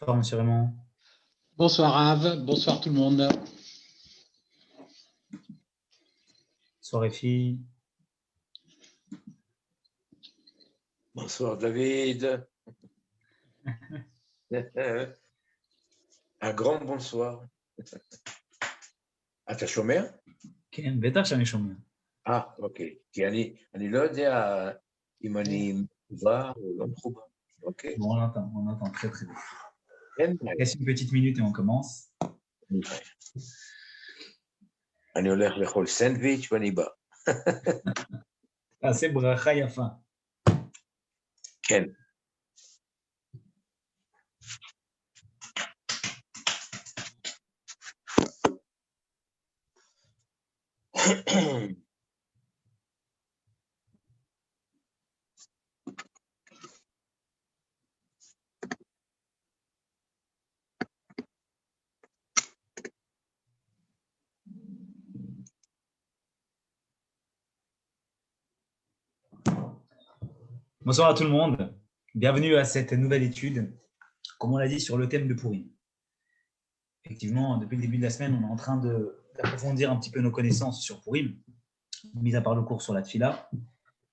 Bonsoir, monsieur Raymond. Bonsoir Rav, bonsoir tout le monde. Bonsoir, Effie. Bonsoir David. Un grand bonsoir. אתה שומע? כן, בטח שאני שומע. אוקיי. כי אני לא יודע אם אני מחובר או לא מחובר. אוקיי. Bon, on entend très très bien. אין On laisse une petite minute et on commence. בעיה. אני הולך לאכול סנדוויץ' ואני בא. תעשה ברכה יפה. כן. Bonsoir à tout le monde. Bienvenue à cette nouvelle étude, comme on l'a dit, sur le thème de Pourim. Effectivement, depuis le début de la semaine, on est en train d'approfondir un petit peu nos connaissances sur Pourim, mis à part le cours sur la Tfila.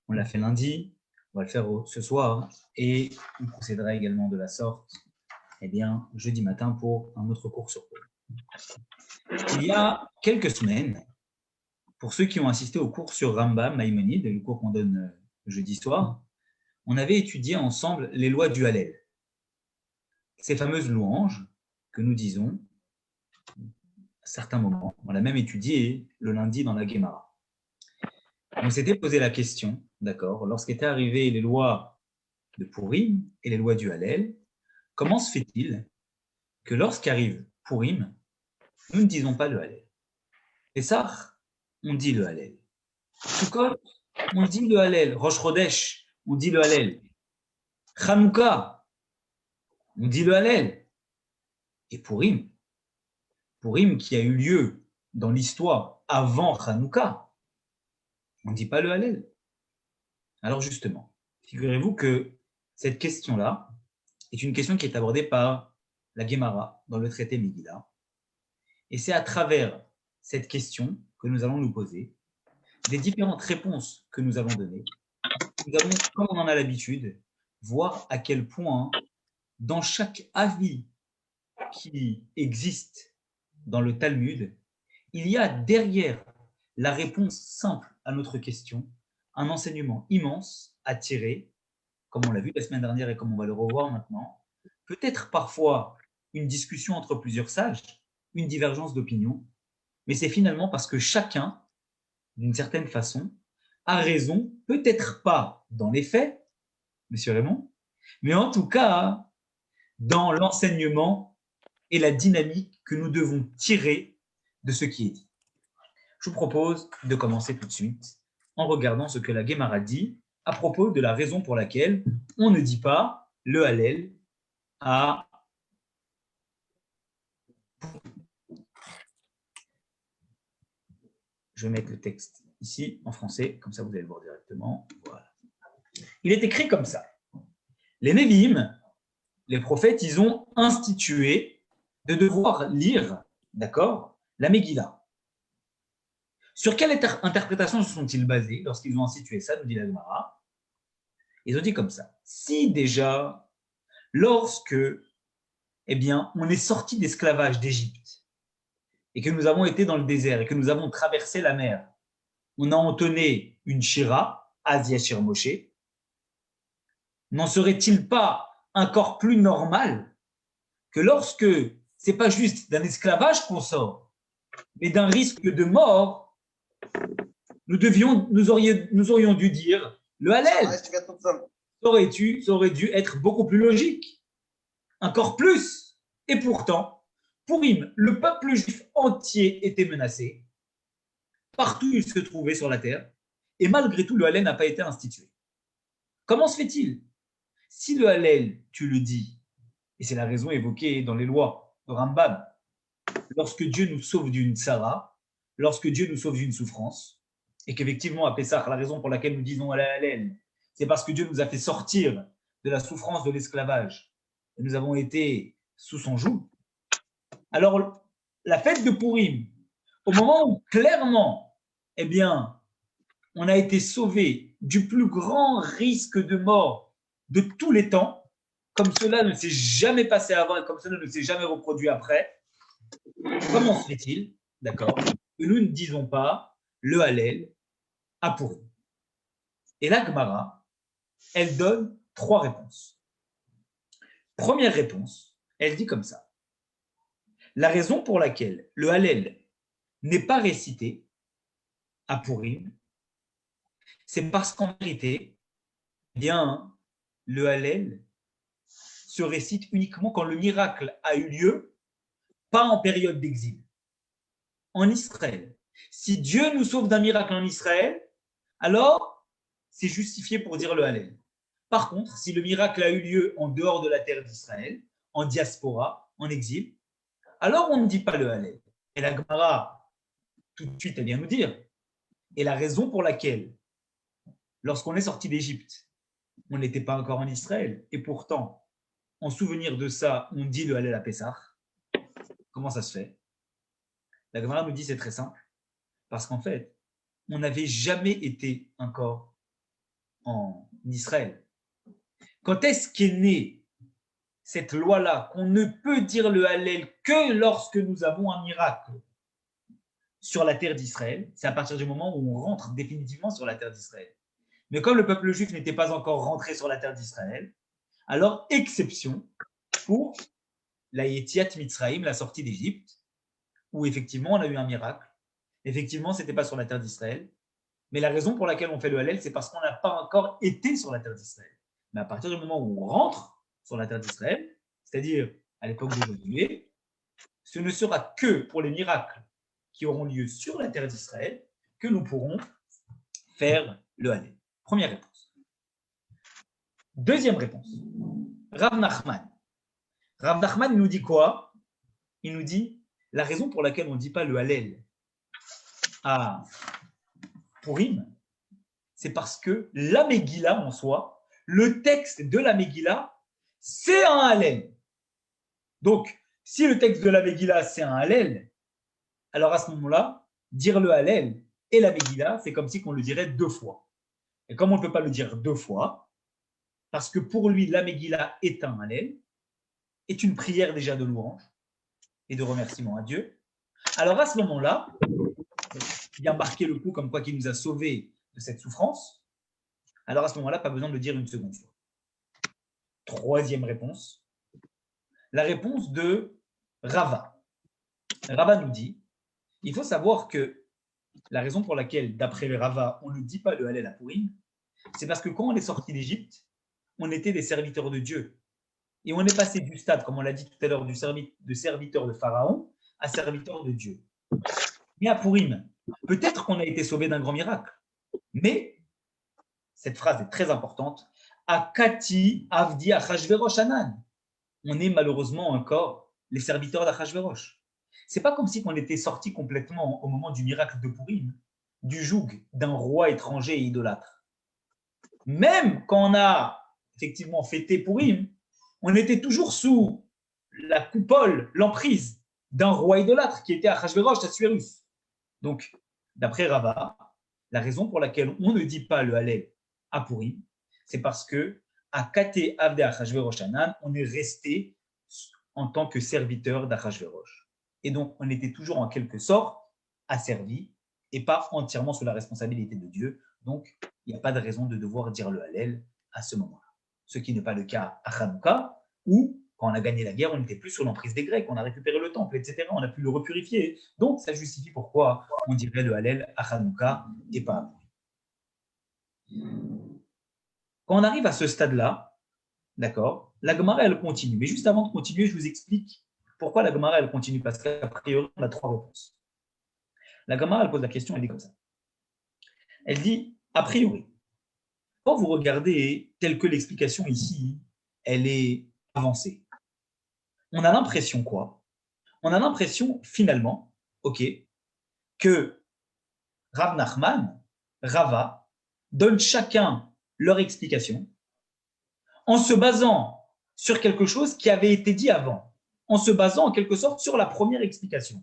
On l'a fait lundi, on va le faire ce soir, et on procédera également de la sorte jeudi matin pour un autre cours sur Pourim. Il y a quelques semaines, pour ceux qui ont assisté au cours sur Rambam, Maïmonide, le cours qu'on donne jeudi soir, on avait étudié ensemble les lois du Hallel. Ces fameuses louanges que nous disons à certains moments. On l'a même étudié le lundi dans la Guémara. On s'était posé la question, d'accord, lorsqu'étaient arrivées les lois de Pourim et les lois du Hallel, comment se fait-il que lorsqu'arrive Pourim, nous ne disons pas le Hallel? Pessah, on dit le Hallel. Sukkot, on dit le Hallel. Rosh Chodesh, on dit le Hallel. Hanouka, on dit le Hallel. Et Pourim qui a eu lieu dans l'histoire avant Hanouka, on ne dit pas le Hallel. Alors justement, figurez-vous que cette question-là est une question qui est abordée par la Guémara dans le traité Megillah. Et c'est à travers cette question que nous allons nous poser, des différentes réponses que nous allons donner. Nous allons, comme on en a l'habitude, voir à quel point, dans chaque avis qui existe dans le Talmud, il y a derrière la réponse simple à notre question un enseignement immense à tirer, comme on l'a vu la semaine dernière et comme on va le revoir maintenant, peut-être parfois une discussion entre plusieurs sages, une divergence d'opinion, mais c'est finalement parce que chacun, d'une certaine façon, a raison, peut-être pas dans les faits, monsieur Raymond, mais en tout cas dans l'enseignement et la dynamique que nous devons tirer de ce qui est dit. Je vous propose de commencer tout de suite en regardant ce que la Guémara dit à propos de la raison pour laquelle on ne dit pas le Hallel à... Je vais mettre le texte ici en français, comme ça vous allez le voir directement. Voilà. Il est écrit comme ça. Les Nevi'im, les prophètes, ils ont institué de devoir lire, d'accord, la Megillah. Sur quelle interprétation se sont-ils basés lorsqu'ils ont institué ça, nous dit la Gemara? Ils ont dit comme ça. Si déjà, lorsque, on est sorti d'esclavage d'Égypte et que nous avons été dans le désert et que nous avons traversé la mer, on a entonné une shira, Az Yashir Moshe, n'en serait-il pas encore plus normal que lorsque c'est pas juste d'un esclavage qu'on sort, mais d'un risque de mort, nous aurions dû dire le Hallel. Ça aurait dû être beaucoup plus logique, encore plus. Et pourtant, Pourim, le peuple juif entier était menacé, partout où il se trouvait sur la terre, et malgré tout, le Hallel n'a pas été institué. Comment se fait-il? Si le Hallel, tu le dis, et c'est la raison évoquée dans les lois de Rambam, lorsque Dieu nous sauve d'une tsara, lorsque Dieu nous sauve d'une souffrance, et qu'effectivement, à Pessah, la raison pour laquelle nous disons la Hallel, c'est parce que Dieu nous a fait sortir de la souffrance de l'esclavage. Et nous avons été sous son joug. Alors, la fête de Pourim, au moment où clairement, eh bien, on a été sauvé du plus grand risque de mort de tous les temps, comme cela ne s'est jamais passé avant et comme cela ne s'est jamais reproduit après, comment se fait-il, d'accord, que nous ne disons pas le Hallel à Pourim? Et la Gemara, elle donne 3 réponses. Première réponse, elle dit comme ça. La raison pour laquelle le Hallel n'est pas récité à Pourim, c'est parce qu'en vérité, eh bien, le Hallel se récite uniquement quand le miracle a eu lieu, pas en période d'exil, en Israël. Si Dieu nous sauve d'un miracle en Israël, alors c'est justifié pour dire le Hallel. Par contre, si le miracle a eu lieu en dehors de la terre d'Israël, en diaspora, en exil, alors on ne dit pas le Hallel. Et la Gemara, tout de suite, elle vient nous dire. Et la raison pour laquelle, lorsqu'on est sorti d'Égypte, on n'était pas encore en Israël, et pourtant, en souvenir de ça, on dit le Hallel à Pessah. Comment ça se fait? La Gemara nous dit c'est très simple, parce qu'en fait, on n'avait jamais été encore en Israël. Quand est-ce qu'est née cette loi-là, qu'on ne peut dire le Hallel que lorsque nous avons un miracle sur la terre d'Israël? C'est à partir du moment où on rentre définitivement sur la terre d'Israël. Mais comme le peuple juif n'était pas encore rentré sur la terre d'Israël, alors exception pour la Yetziat Mitzrayim, la sortie d'Égypte, où effectivement on a eu un miracle. Effectivement, ce n'était pas sur la terre d'Israël. Mais la raison pour laquelle on fait le Hallel, c'est parce qu'on n'a pas encore été sur la terre d'Israël. Mais à partir du moment où on rentre sur la terre d'Israël, c'est-à-dire à l'époque de Josué, ce ne sera que pour les miracles qui auront lieu sur la terre d'Israël que nous pourrons faire le Hallel. Première réponse. Deuxième réponse. Rav Nachman. Rav Nachman nous dit quoi? Il nous dit la raison pour laquelle on ne dit pas le Hallel à Pourim, c'est parce que la Megillah en soi, le texte de la Megillah, c'est un Hallel. Donc, si le texte de la Megillah, c'est un Hallel, alors à ce moment-là, dire le Hallel et la Megillah, c'est comme si on le dirait 2 fois. Et comme on ne peut pas le dire 2 fois, parce que pour lui, la Megillah est un Hallel, est une prière déjà de louange et de remerciement à Dieu, alors à ce moment-là, il a marqué le coup comme quoi qu'il nous a sauvés de cette souffrance, alors à ce moment-là, pas besoin de le dire une seconde fois. Troisième réponse, la réponse de Rava. Rava nous dit, il faut savoir que la raison pour laquelle, d'après le Rava, on ne dit pas le Hallel à Pourim, c'est parce que quand on est sorti d'Égypte, on était des serviteurs de Dieu. Et on est passé du stade, comme on l'a dit tout à l'heure, de serviteur de Pharaon à serviteur de Dieu. Mais à Pourim, peut-être qu'on a été sauvé d'un grand miracle, mais cette phrase est très importante. Akati avdi Achashverosh anan. On est malheureusement encore les serviteurs d'Achashverosh. C'est pas comme si on était sorti complètement au moment du miracle de Pourim du joug d'un roi étranger et idolâtre. Même quand on a effectivement fêté Pourim, on était toujours sous la coupole, l'emprise d'un roi idolâtre qui était Achashverosh, Assuérus. Donc, d'après Rava, la raison pour laquelle on ne dit pas le Hallel à Pourim, c'est parce que à Kate Avde Achashverosh Anan, on est resté en tant que serviteur d'Achashverosh. Et donc, on était toujours en quelque sorte asservi et pas entièrement sous la responsabilité de Dieu. Donc, il n'y a pas de raison de devoir dire le Hallel à ce moment-là. Ce qui n'est pas le cas à Hanouka, où, quand on a gagné la guerre, on n'était plus sous l'emprise des Grecs, on a récupéré le temple, etc. On a pu le repurifier. Donc, ça justifie pourquoi on dirait le Hallel à Hanouka et pas à Pourim. Quand on arrive à ce stade-là, d'accord, la Gemara, elle continue. Mais juste avant de continuer, je vous explique pourquoi la Gemara, elle continue. Parce qu'a priori, on a 3 réponses. La Gemara, elle pose la question, elle dit comme ça. Elle dit, a priori, quand vous regardez telle que l'explication ici, elle est avancée. On a l'impression quoi? On a l'impression, finalement, ok, que Rav Nachman, Rava, donnent chacun leur explication en se basant sur quelque chose qui avait été dit avant. en se basant en quelque sorte sur la première explication.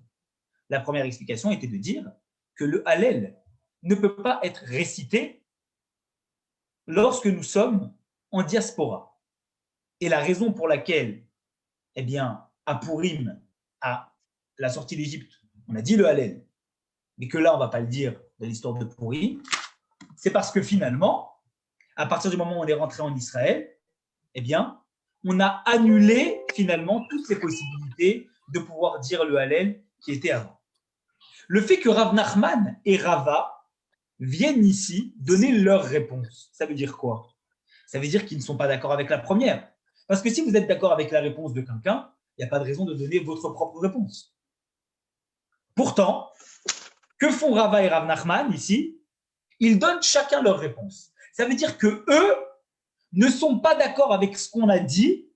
La première explication était de dire que le Hallel ne peut pas être récité lorsque nous sommes en diaspora. Et la raison pour laquelle, eh bien, à Purim, à la sortie d'Égypte, on a dit le Hallel, mais que là, on ne va pas le dire dans l'histoire de Purim, c'est parce que finalement, à partir du moment où on est rentré en Israël, eh bien, on a annulé finalement toutes les possibilités de pouvoir dire le Hallel qui était avant. Le fait que Rav Nachman et Rava viennent ici donner leur réponse, ça veut dire quoi? Ça veut dire qu'ils ne sont pas d'accord avec la première. Parce que si vous êtes d'accord avec la réponse de quelqu'un, il n'y a pas de raison de donner votre propre réponse. Pourtant, que font Rava et Rav Nachman ici? Ils donnent chacun leur réponse. Ça veut dire que eux ne sont pas d'accord avec ce qu'on a dit,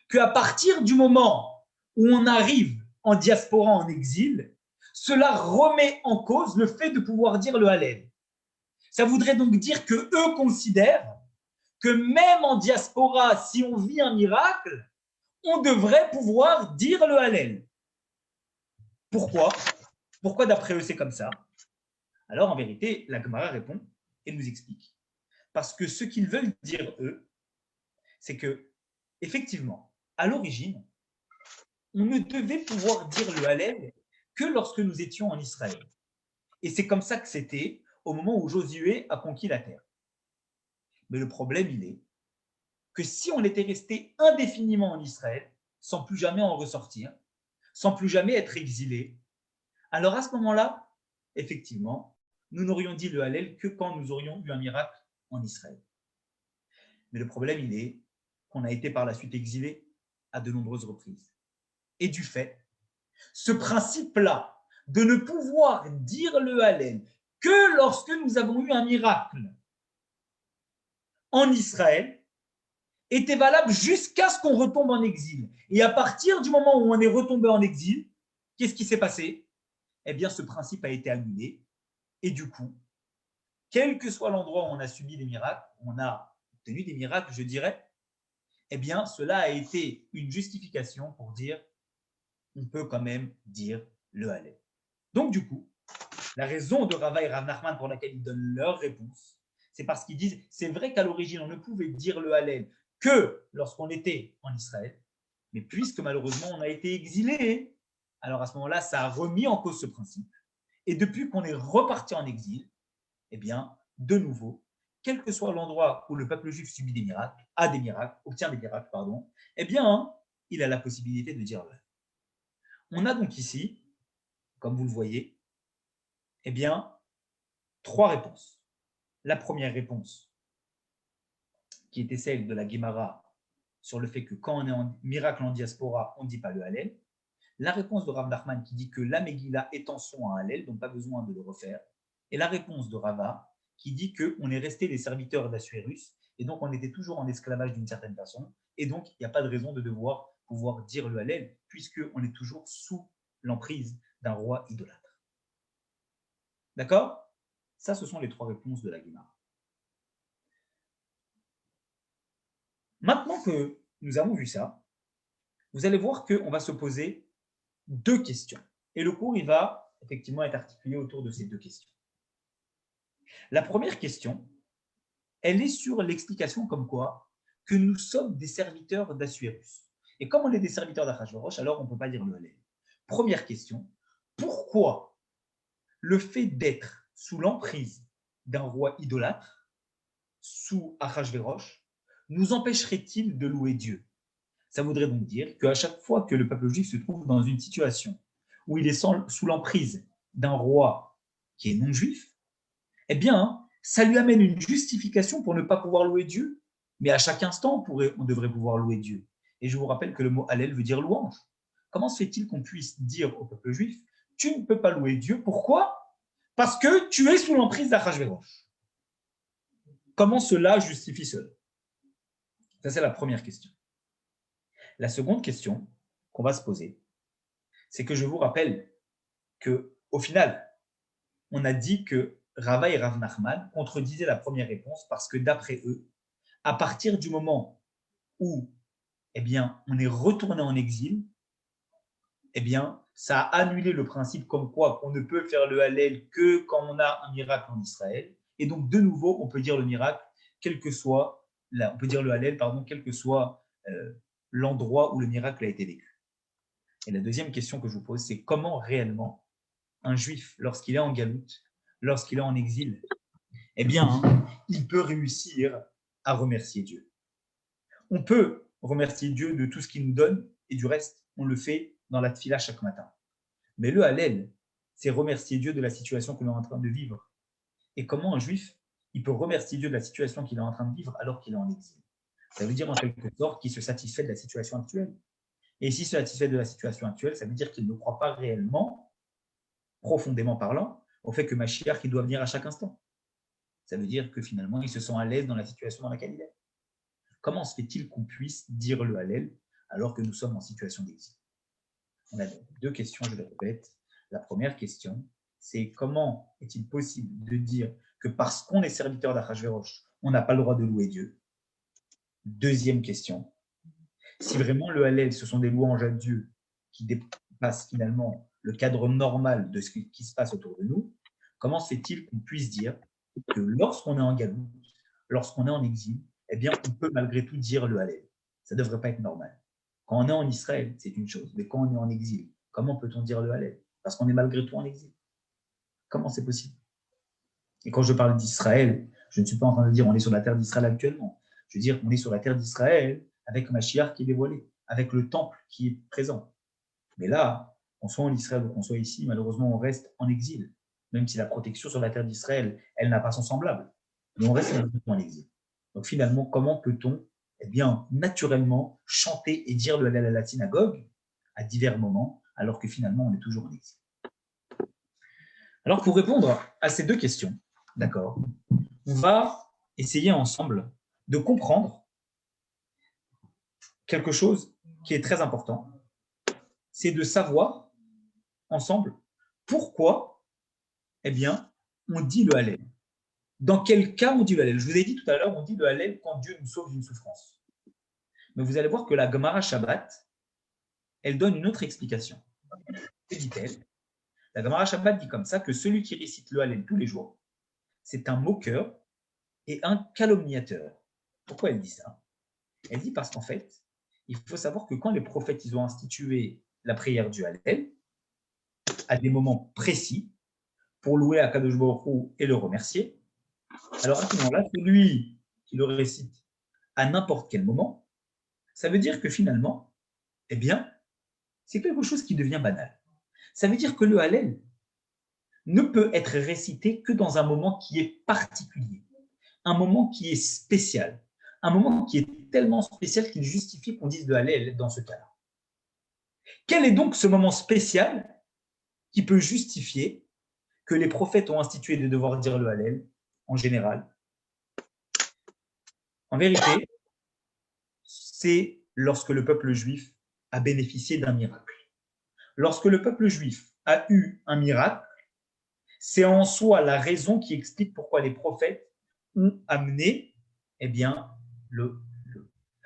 qu'à partir du moment où on arrive en diaspora, en exil, cela remet en cause le fait de pouvoir dire le Hallel. Ça voudrait donc dire que eux considèrent que même en diaspora, si on vit un miracle, on devrait pouvoir dire le Hallel. Pourquoi? Pourquoi d'après eux c'est comme ça? Alors en vérité, la Gemara répond et nous explique. Parce que ce qu'ils veulent dire eux, c'est que, effectivement, à l'origine, on ne devait pouvoir dire le Hallel que lorsque nous étions en Israël. Et c'est comme ça que c'était au moment où Josué a conquis la terre. Mais le problème, il est que si on était resté indéfiniment en Israël, sans plus jamais en ressortir, sans plus jamais être exilé, alors à ce moment-là, effectivement, nous n'aurions dit le Hallel que quand nous aurions eu un miracle en Israël. Mais le problème, il est qu'on a été par la suite exilé à de nombreuses reprises. Et du fait, ce principe-là de ne pouvoir dire le Hallel que lorsque nous avons eu un miracle en Israël était valable jusqu'à ce qu'on retombe en exil. Et à partir du moment où on est retombé en exil, qu'est-ce qui s'est passé? Eh bien, ce principe a été annulé. Et du coup, quel que soit l'endroit où on a subi des miracles, on a obtenu des miracles, je dirais, eh bien, cela a été une justification pour dire on peut quand même dire le Hallel. Donc, du coup, la raison de Rava et Rav Nachman pour laquelle ils donnent leur réponse, c'est parce qu'ils disent c'est vrai qu'à l'origine, on ne pouvait dire le Hallel que lorsqu'on était en Israël, mais puisque malheureusement on a été exilé, alors à ce moment-là, ça a remis en cause ce principe. Et depuis qu'on est reparti en exil, eh bien, de nouveau, quel que soit l'endroit où le peuple juif subit des miracles, a des miracles, obtient des miracles, pardon, eh bien, il a la possibilité de dire le Hallel. On a donc ici, comme vous le voyez, eh bien, 3 réponses. La première réponse, qui était celle de la Guémara sur le fait que quand on est en miracle en diaspora, on ne dit pas le Hallel. La réponse de Rav Nachman qui dit que la Megillah est en son un Hallel, donc pas besoin de le refaire. Et la réponse de Rava qui dit qu'on est resté les serviteurs d'Assuérus et donc on était toujours en esclavage d'une certaine façon. Et donc il n'y a pas de raison de devoir pouvoir dire le Hallel puisqu'on est toujours sous l'emprise d'un roi idolâtre. D'accord? Ça, ce sont les 3 réponses de la Guémara. Maintenant que nous avons vu ça, vous allez voir qu'on va se poser 2 questions. Et le cours, il va effectivement être articulé autour de ces 2 questions. La première question, elle est sur l'explication comme quoi que nous sommes des serviteurs d'Assuérus. Et comme on est des serviteurs d'Achashverosh, alors on ne peut pas dire le Hallel. Première question, pourquoi le fait d'être sous l'emprise d'un roi idolâtre, sous Achashverosh, nous empêcherait-il de louer Dieu? Ça voudrait donc dire qu'à chaque fois que le peuple juif se trouve dans une situation où il est sous l'emprise d'un roi qui est non-juif, eh bien, ça lui amène une justification pour ne pas pouvoir louer Dieu. Mais à chaque instant, on devrait pouvoir louer Dieu. Et je vous rappelle que le mot Hallel veut dire louange. Comment se fait-il qu'on puisse dire au peuple juif, tu ne peux pas louer Dieu? Pourquoi? Parce que tu es sous l'emprise d'Achashverosh. Comment cela justifie cela? Ça, c'est la première question. La seconde question qu'on va se poser, c'est que je vous rappelle qu'au final, on a dit que Rava et Rav Nachman contredisaient la première réponse parce que d'après eux, à partir du moment où eh bien, on est retourné en exil, eh bien, ça a annulé le principe comme quoi on ne peut faire le Hallel que quand on a un miracle en Israël. Et donc, de nouveau, on peut dire le miracle, quel que soit, on peut dire le Hallel, pardon, quel que soit l'endroit où le miracle a été vécu. Et la deuxième question que je vous pose, c'est comment réellement un juif, lorsqu'il est en galoute, lorsqu'il est en exil, eh bien, il peut réussir à remercier Dieu. On peut remercier Dieu de tout ce qu'il nous donne, et du reste, on le fait dans la tfila chaque matin. Mais le Hallel, c'est remercier Dieu de la situation que l'on est en train de vivre. Et comment un juif, il peut remercier Dieu de la situation qu'il est en train de vivre alors qu'il est en exil? Ça veut dire en quelque sorte qu'il se satisfait de la situation actuelle. Et s'il se satisfait de la situation actuelle, ça veut dire qu'il ne croit pas réellement, profondément parlant, au fait que Mashiach, il doit venir à chaque instant. Ça veut dire que finalement, il se sent à l'aise dans la situation dans laquelle il est. Comment se fait-il qu'on puisse dire le Hallel alors que nous sommes en situation d'exil? On a donc deux questions, je les répète. La première question, c'est comment est-il possible de dire que parce qu'on est serviteur d'Achashverosh, on n'a pas le droit de louer Dieu? Deuxième question, si vraiment le Hallel, ce sont des louanges à Dieu qui dépassent finalement le cadre normal de ce qui se passe autour de nous, comment se fait-il qu'on puisse dire que lorsqu'on est en galoute, lorsqu'on est en exil, eh bien, on peut malgré tout dire le Hallel? Ça ne devrait pas être normal. Quand on est en Israël, c'est une chose, mais quand on est en exil, comment peut-on dire le Hallel? Parce qu'on est malgré tout en exil. Comment c'est possible? Et quand je parle d'Israël, je ne suis pas en train de dire on est sur la terre d'Israël actuellement. Je veux dire qu'on est sur la terre d'Israël avec Mashiach qui est dévoilé, avec le temple qui est présent. Mais là, qu'on soit en Israël ou qu'on soit ici, malheureusement, on reste en exil. Même si la protection sur la terre d'Israël, elle n'a pas son semblable. Mais on reste en exil. Donc finalement, comment peut-on, eh bien, naturellement, chanter et dire le Hallel à la synagogue à divers moments, alors que finalement, on est toujours en exil? Alors, pour répondre à ces deux questions, d'accord, on va essayer ensemble de comprendre quelque chose qui est très important, c'est de savoir ensemble pourquoi, eh bien, on dit le Hallel. Dans quel cas on dit le Hallel? Je vous ai dit tout à l'heure, on dit le Hallel quand Dieu nous sauve d'une souffrance. Mais vous allez voir que la Gemara Shabbat, elle donne une autre explication. Que dit-elle? La Gemara Shabbat dit comme ça que celui qui récite le Hallel tous les jours, c'est un moqueur et un calomniateur. Pourquoi elle dit ça? Elle dit parce qu'en fait, il faut savoir que quand les prophètes ils ont institué la prière du Hallel, à des moments précis, pour louer Akadosh Baruch Hu et le remercier, alors à ce moment-là, celui qui le récite à n'importe quel moment, ça veut dire que finalement, eh bien, c'est quelque chose qui devient banal. Ça veut dire que le Hallel ne peut être récité que dans un moment qui est particulier, un moment qui est spécial, un moment qui est tellement spécial qu'il justifie qu'on dise le Hallel dans ce cas-là. Quel est donc ce moment spécial qui peut justifier que les prophètes ont institué de devoir dire le Hallel en général? En vérité, c'est lorsque le peuple juif a bénéficié d'un miracle. Lorsque le peuple juif a eu un miracle, c'est en soi la raison qui explique pourquoi les prophètes ont amené eh bien, la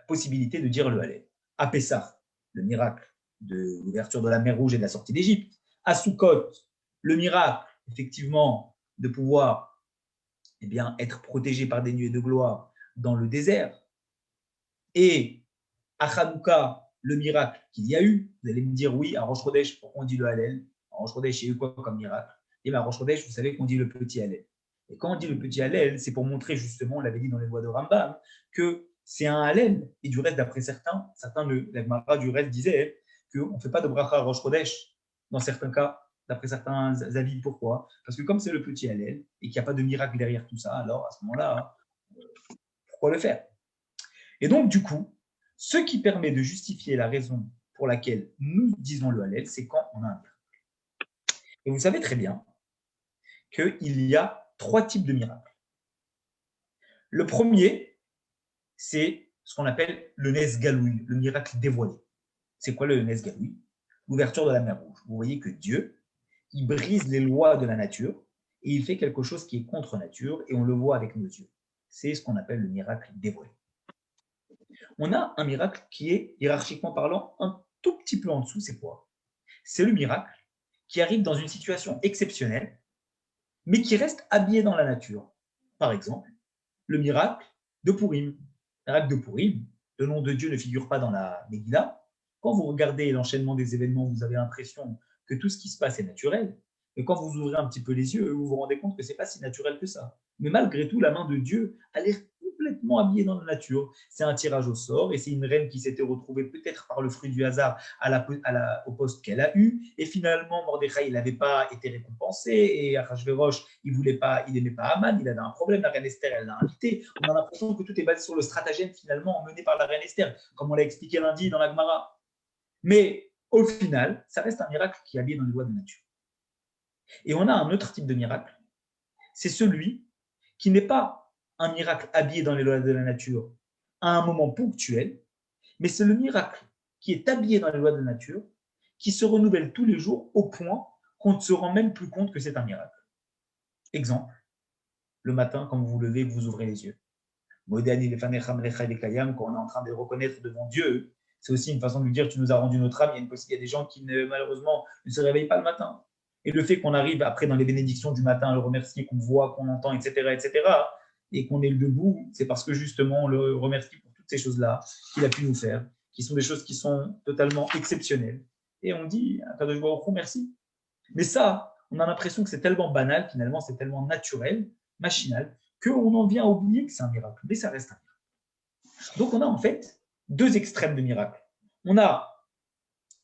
possibilité de dire le Hallel. À Pessah, le miracle de l'ouverture de la mer Rouge et de la sortie d'Égypte. À Sukkot, le miracle, effectivement, de pouvoir eh bien, être protégé par des nuées de gloire dans le désert. Et à Hanouka, le miracle qu'il y a eu. Vous allez me dire, oui, à Rosh Chodesh, pourquoi on dit le Hallel? À Rosh Chodesh, il y a eu quoi comme miracle? Et bien à Rosh Chodesh, vous savez qu'on dit le petit Hallel. Et quand on dit le petit Hallel, c'est pour montrer justement, on l'avait dit dans les lois de Rambam, que c'est un Hallel. Et du reste, d'après certains de la Gemara du reste disaient qu'on ne fait pas de bracha à Rosh Chodesh, dans certains cas, d'après certains avis. Pourquoi? Parce que comme c'est le petit Hallel et qu'il n'y a pas de miracle derrière tout ça, alors à ce moment-là, pourquoi le faire? Et donc, du coup, ce qui permet de justifier la raison pour laquelle nous disons le Hallel, c'est quand on a un miracle. Et vous savez très bien qu'il y a 3 types de miracles. Le premier, c'est ce qu'on appelle le Nes Galoui, le miracle dévoilé. C'est quoi le Nes Galoui? L'ouverture de la mer Rouge. Vous voyez que Dieu, il brise les lois de la nature et il fait quelque chose qui est contre nature et on le voit avec nos yeux. C'est ce qu'on appelle le miracle dévoilé. On a un miracle qui est, hiérarchiquement parlant, un tout petit peu en dessous, c'est quoi? C'est le miracle qui arrive dans une situation exceptionnelle, mais qui reste habillé dans la nature. Par exemple, le miracle de Pourim. Le miracle de Pourim, le nom de Dieu ne figure pas dans la Megillah. Quand vous regardez l'enchaînement des événements, vous avez l'impression que tout ce qui se passe est naturel. Et quand vous ouvrez un petit peu les yeux, vous vous rendez compte que ce n'est pas si naturel que ça. Mais malgré tout, la main de Dieu a l'air complètement habillée dans la nature. C'est un tirage au sort et c'est une reine qui s'était retrouvée peut-être par le fruit du hasard au poste qu'elle a eu. Et finalement, Mordechai, il n'avait pas été récompensé et Achashverosh, il n'aimait pas Haman, il avait un problème. La reine Esther, elle l'a invité. On a l'impression que tout est basé sur le stratagème finalement mené par la reine Esther, comme on l'a expliqué lundi dans la Gemara. Mais au final, ça reste un miracle qui est habillé dans les lois de la nature. Et on a un autre type de miracle, c'est celui qui n'est pas un miracle habillé dans les lois de la nature à un moment ponctuel, mais c'est le miracle qui est habillé dans les lois de la nature, qui se renouvelle tous les jours au point qu'on ne se rend même plus compte que c'est un miracle. Exemple, le matin, quand vous vous levez, vous ouvrez les yeux. Quand on est en train de reconnaître devant Dieu, c'est aussi une façon de lui dire tu nous as rendu notre âme. Il y a des gens qui malheureusement ne se réveillent pas le matin. Et le fait qu'on arrive après dans les bénédictions du matin à le remercier, qu'on voit, qu'on entend, etc., et qu'on est debout, c'est parce que justement on le remercie pour toutes ces choses-là qu'il a pu nous faire, qui sont des choses qui sont totalement exceptionnelles. Et on dit à Kadosh Baruch Hu, merci. Mais ça, on a l'impression que c'est tellement banal, finalement, c'est tellement naturel, machinal, qu'on en vient à oublier que c'est un miracle. Mais ça reste un miracle. Donc on a en fait deux extrêmes de miracle. On a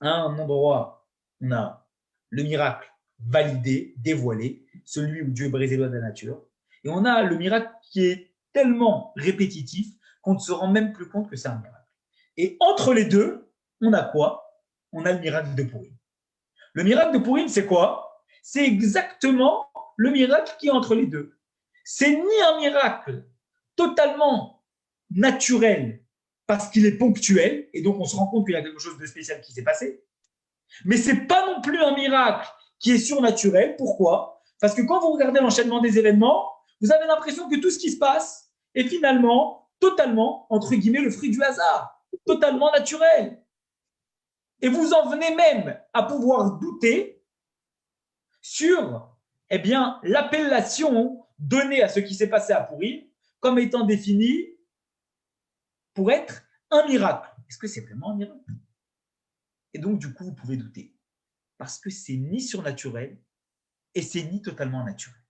un endroit, on a le miracle validé, dévoilé, celui où Dieu brise les lois de la nature. Et on a le miracle qui est tellement répétitif qu'on ne se rend même plus compte que c'est un miracle. Et entre les deux, on a quoi? On a le miracle de Pourim. Le miracle de Pourim, c'est quoi? C'est exactement le miracle qui est entre les deux. C'est ni un miracle totalement naturel parce qu'il est ponctuel, et donc on se rend compte qu'il y a quelque chose de spécial qui s'est passé, mais ce n'est pas non plus un miracle qui est surnaturel. Pourquoi? Parce que quand vous regardez l'enchaînement des événements, vous avez l'impression que tout ce qui se passe est finalement totalement, entre guillemets, le fruit du hasard, totalement naturel. Et vous en venez même à pouvoir douter sur l'appellation donnée à ce qui s'est passé à Pourim comme étant définie pour être un miracle. Est-ce que c'est vraiment un miracle? Et donc, du coup, vous pouvez douter. Parce que c'est ni surnaturel et c'est ni totalement naturel.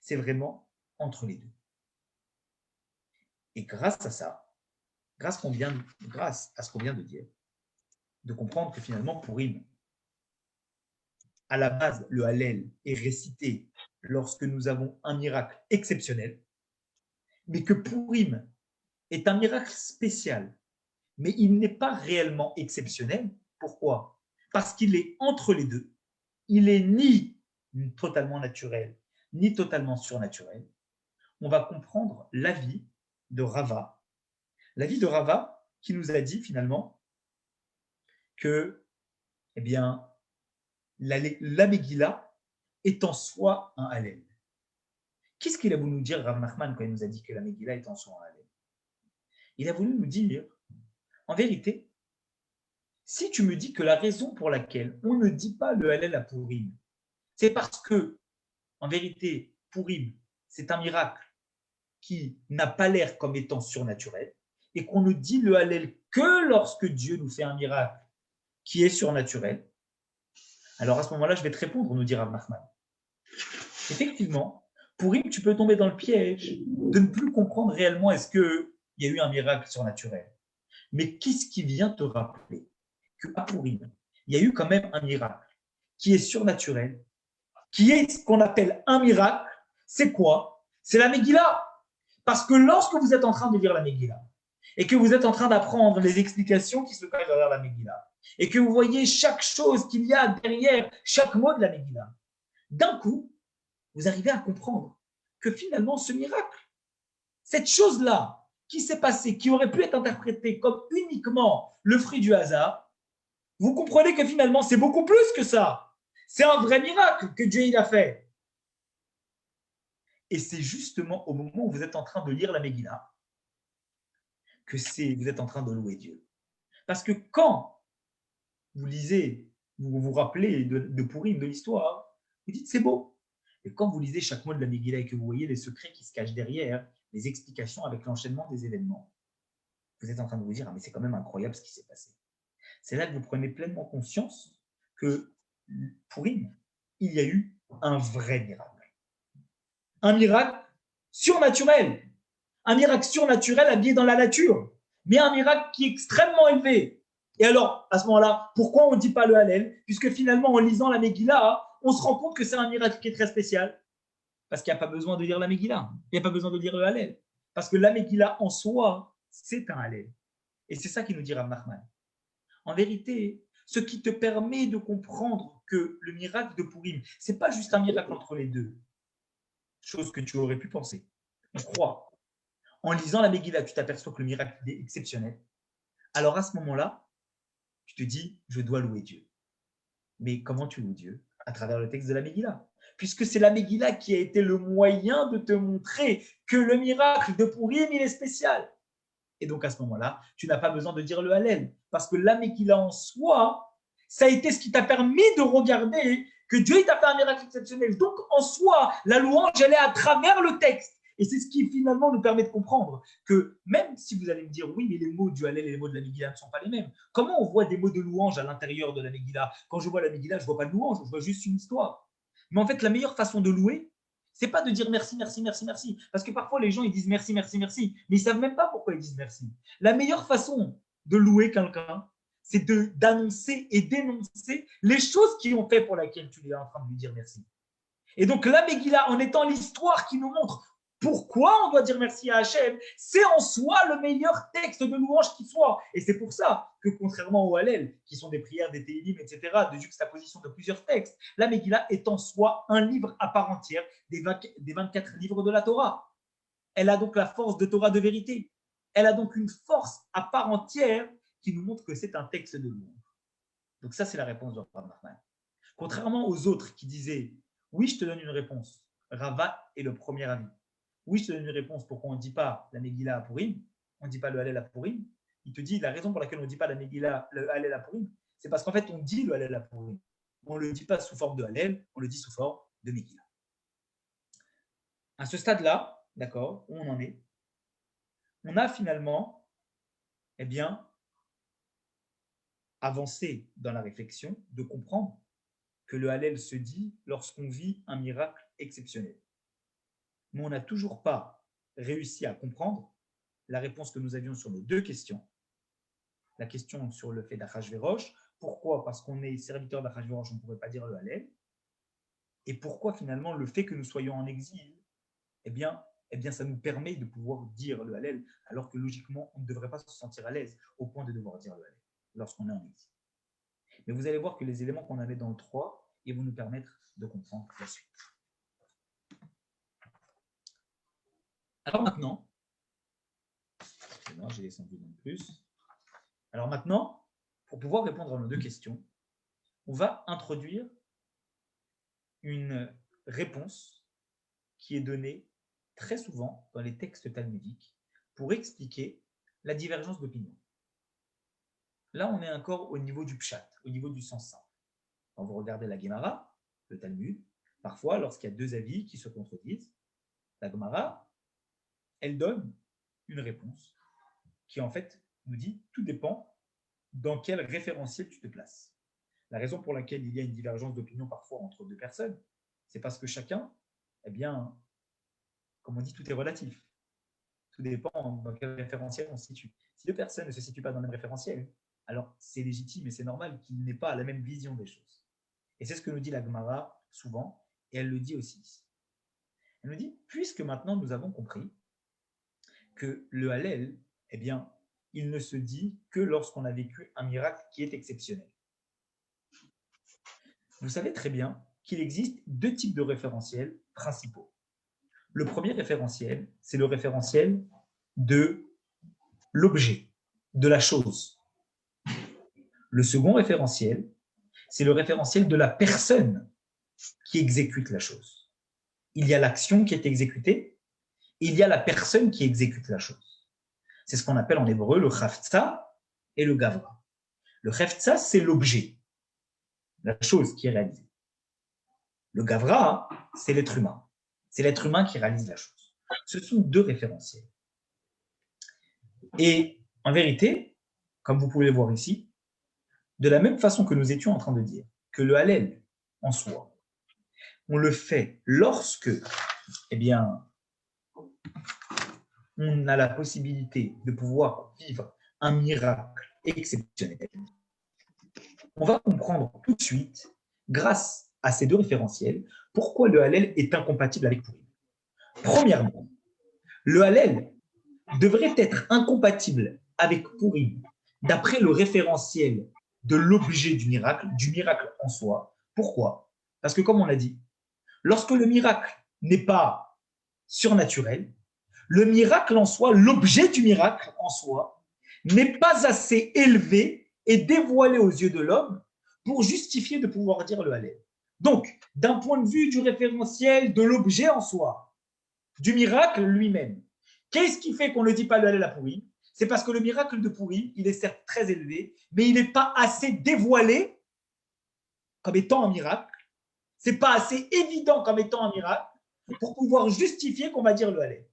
C'est vraiment entre les deux. Et grâce à ça, grâce à ce qu'on vient de dire, de comprendre que finalement, Pourim, à la base, le Hallel est récité lorsque nous avons un miracle exceptionnel, mais que Pourim est un miracle spécial, mais il n'est pas réellement exceptionnel. Pourquoi? Parce qu'il est entre les deux. Il est ni totalement naturel, ni totalement surnaturel. On va comprendre l'avis de Rava. L'avis de Rava qui nous a dit finalement que la Megillah est en soi un Hallel. Qu'est-ce qu'il a voulu nous dire, Rav Nachman, quand il nous a dit que la Megillah est en soi un Hallel? Il a voulu nous dire, en vérité, si tu me dis que la raison pour laquelle on ne dit pas le Hallel à Pourim, c'est parce que, en vérité, Pourim, c'est un miracle qui n'a pas l'air comme étant surnaturel, et qu'on ne dit le Hallel que lorsque Dieu nous fait un miracle qui est surnaturel, alors à ce moment-là, je vais te répondre, nous dit Rav Nachman. Effectivement, Pourim, tu peux tomber dans le piège de ne plus comprendre réellement est-ce qu'il y a eu un miracle surnaturel. Mais qu'est-ce qui vient te rappeler qu'à Pourim, il y a eu quand même un miracle qui est surnaturel, qui est ce qu'on appelle un miracle? C'est quoi? C'est la Megillah. Parce que lorsque vous êtes en train de lire la Megillah et que vous êtes en train d'apprendre les explications qui se cachent derrière la Megillah et que vous voyez chaque chose qu'il y a derrière chaque mot de la Megillah, d'un coup, vous arrivez à comprendre que finalement, ce miracle, cette chose-là qui s'est passée, qui aurait pu être interprétée comme uniquement le fruit du hasard, vous comprenez que finalement, c'est beaucoup plus que ça. C'est un vrai miracle que Dieu il a fait. Et c'est justement au moment où vous êtes en train de lire la Megillah que vous êtes en train de louer Dieu. Parce que quand vous lisez vous vous rappelez de Pourim, de l'histoire, vous dites c'est beau. Et quand vous lisez chaque mot de la Megillah et que vous voyez les secrets qui se cachent derrière, les explications avec l'enchaînement des événements, vous êtes en train de vous dire, ah, mais c'est quand même incroyable ce qui s'est passé. C'est là que vous prenez pleinement conscience que Pourim, il y a eu un vrai miracle. Un miracle surnaturel. Un miracle surnaturel habillé dans la nature, mais un miracle qui est extrêmement élevé. Et alors, à ce moment-là, pourquoi on ne dit pas le Hallel? Puisque finalement, en lisant la Megillah, on se rend compte que c'est un miracle qui est très spécial. Parce qu'il n'y a pas besoin de lire la Megillah. Il n'y a pas besoin de lire le Hallel. Parce que la Megillah en soi, c'est un Hallel. Et c'est ça qui nous dit Rav Nachman. En vérité, ce qui te permet de comprendre que le miracle de Pourim, ce n'est pas juste un miracle entre les deux, chose que tu aurais pu penser. On croit. En lisant la Megillah, tu t'aperçois que le miracle est exceptionnel. Alors à ce moment-là, tu te dis, je dois louer Dieu. Mais comment tu loues Dieu? À travers le texte de la Megillah. Puisque c'est la Megillah qui a été le moyen de te montrer que le miracle de Pourim, il est spécial. Et donc à ce moment-là, tu n'as pas besoin de dire le Hallel. Parce que la Megillah en soi, ça a été ce qui t'a permis de regarder que Dieu t'a fait un miracle exceptionnel. Donc en soi, la louange, elle est à travers le texte. Et c'est ce qui finalement nous permet de comprendre que même si vous allez me dire oui, mais les mots du Hallel et les mots de la Megillah ne sont pas les mêmes. Comment on voit des mots de louange à l'intérieur de la Megillah? Quand je vois la Megillah, je ne vois pas de louange, je vois juste une histoire. Mais en fait, la meilleure façon de louer, c'est pas de dire merci, merci, merci, merci. Parce que parfois, les gens, ils disent merci, merci, merci. Mais ils ne savent même pas pourquoi ils disent merci. La meilleure façon de louer quelqu'un, c'est d'annoncer et d'énoncer les choses qu'ils ont fait pour lesquelles tu es en train de lui dire merci. Et donc, la Megillah, en étant l'histoire qui nous montre pourquoi on doit dire merci à Hachem, c'est en soi le meilleur texte de louange qui soit. Et c'est pour ça que, contrairement au Hallel, qui sont des prières, des Téhilim, etc., de juxtaposition de plusieurs textes, la Megillah est en soi un livre à part entière des 24 livres de la Torah. Elle a donc la force de Torah de vérité. Elle a donc une force à part entière qui nous montre que c'est un texte de louange. Donc ça, c'est la réponse de Rav Nachman. Contrairement aux autres qui disaient « Oui, je te donne une réponse », Rava est le premier avis. Oui, je te donne une réponse pourquoi on ne dit pas la Megillah à Pourim, on ne dit pas le Hallel à Pourim. Il te dit la raison pour laquelle on ne dit pas la Megillah, le Hallel à Pourim, c'est parce qu'en fait, on dit le Hallel à Pourim. On ne le dit pas sous forme de Hallel, on le dit sous forme de Megillah. À ce stade-là, d'accord, où on en est, on a finalement, avancé dans la réflexion de comprendre que le Hallel se dit lorsqu'on vit un miracle exceptionnel. Mais on n'a toujours pas réussi à comprendre la réponse que nous avions sur nos deux questions. La question sur le fait d'Achashverosh. Pourquoi? Parce qu'on est serviteur d'Achashverosh, on ne pourrait pas dire le Hallel. Et pourquoi finalement le fait que nous soyons en exil, ça nous permet de pouvoir dire le Hallel, alors que logiquement, on ne devrait pas se sentir à l'aise au point de devoir dire le Hallel lorsqu'on est en exil. Mais vous allez voir que les éléments qu'on avait dans le 3, ils vont nous permettre de comprendre la suite. Alors maintenant, j'ai descendu de plus. Alors maintenant, pour pouvoir répondre à nos deux questions, on va introduire une réponse qui est donnée très souvent dans les textes talmudiques pour expliquer la divergence d'opinion. Là, on est encore au niveau du pshat, au niveau du sens simple. Quand vous regardez la Gemara, le Talmud, parfois, lorsqu'il y a deux avis qui se contredisent, la Gemara, elle donne une réponse qui, en fait, nous dit tout dépend dans quel référentiel tu te places. La raison pour laquelle il y a une divergence d'opinion parfois entre deux personnes, c'est parce que chacun, comme on dit, tout est relatif. Tout dépend dans quel référentiel on se situe. Si deux personnes ne se situent pas dans le même référentiel, alors c'est légitime et c'est normal qu'ils n'aient pas la même vision des choses. Et c'est ce que nous dit la Gemara souvent, et elle le dit aussi ici. Elle nous dit, puisque maintenant nous avons compris que le Hallel, il ne se dit que lorsqu'on a vécu un miracle qui est exceptionnel. Vous savez très bien qu'il existe deux types de référentiels principaux. Le premier référentiel, c'est le référentiel de l'objet, de la chose. Le second référentiel, c'est le référentiel de la personne qui exécute la chose. Il y a l'action qui est exécutée, et il y a la personne qui exécute la chose. C'est ce qu'on appelle en hébreu le Chavtza et le Gavra. Le Chavtza, c'est l'objet. la chose qui est réalisée. Le Gavra, c'est l'être humain. C'est l'être humain qui réalise la chose. Ce sont deux référentiels. Et en vérité, comme vous pouvez le voir ici, de la même façon que nous étions en train de dire que le Hallel en soi, on le fait lorsque, eh bien, on a la possibilité de pouvoir vivre un miracle exceptionnel. On va comprendre tout de suite, grâce à ces deux référentiels, pourquoi le Hallel est incompatible avec Purim. Premièrement, le Hallel devrait être incompatible avec Purim d'après le référentiel de l'objet du miracle en soi. Pourquoi? Parce que comme on l'a dit, lorsque le miracle n'est pas surnaturel, le miracle en soi, l'objet du miracle en soi, n'est pas assez élevé et dévoilé aux yeux de l'homme pour justifier de pouvoir dire le Hallel. Donc, d'un point de vue du référentiel de l'objet en soi, du miracle lui-même, qu'est-ce qui fait qu'on ne dit pas le Hallel à Purim? C'est parce que le miracle de Purim, il est certes très élevé, mais il n'est pas assez dévoilé comme étant un miracle. Ce n'est pas assez évident comme étant un miracle pour pouvoir justifier qu'on va dire le Hallel.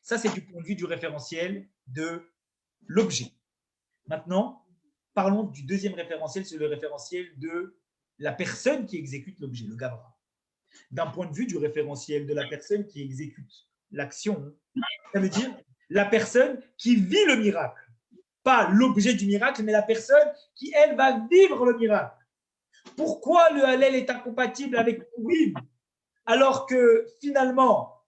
Ça, c'est du point de vue du référentiel de l'objet. Maintenant, parlons du deuxième référentiel, c'est le référentiel de la personne qui exécute l'objet, le Gavra. D'un point de vue du référentiel de la personne qui exécute l'action, ça veut dire la personne qui vit le miracle. Pas l'objet du miracle, mais la personne qui, elle, va vivre le miracle. Pourquoi le Hallel est incompatible avec Purim alors que finalement,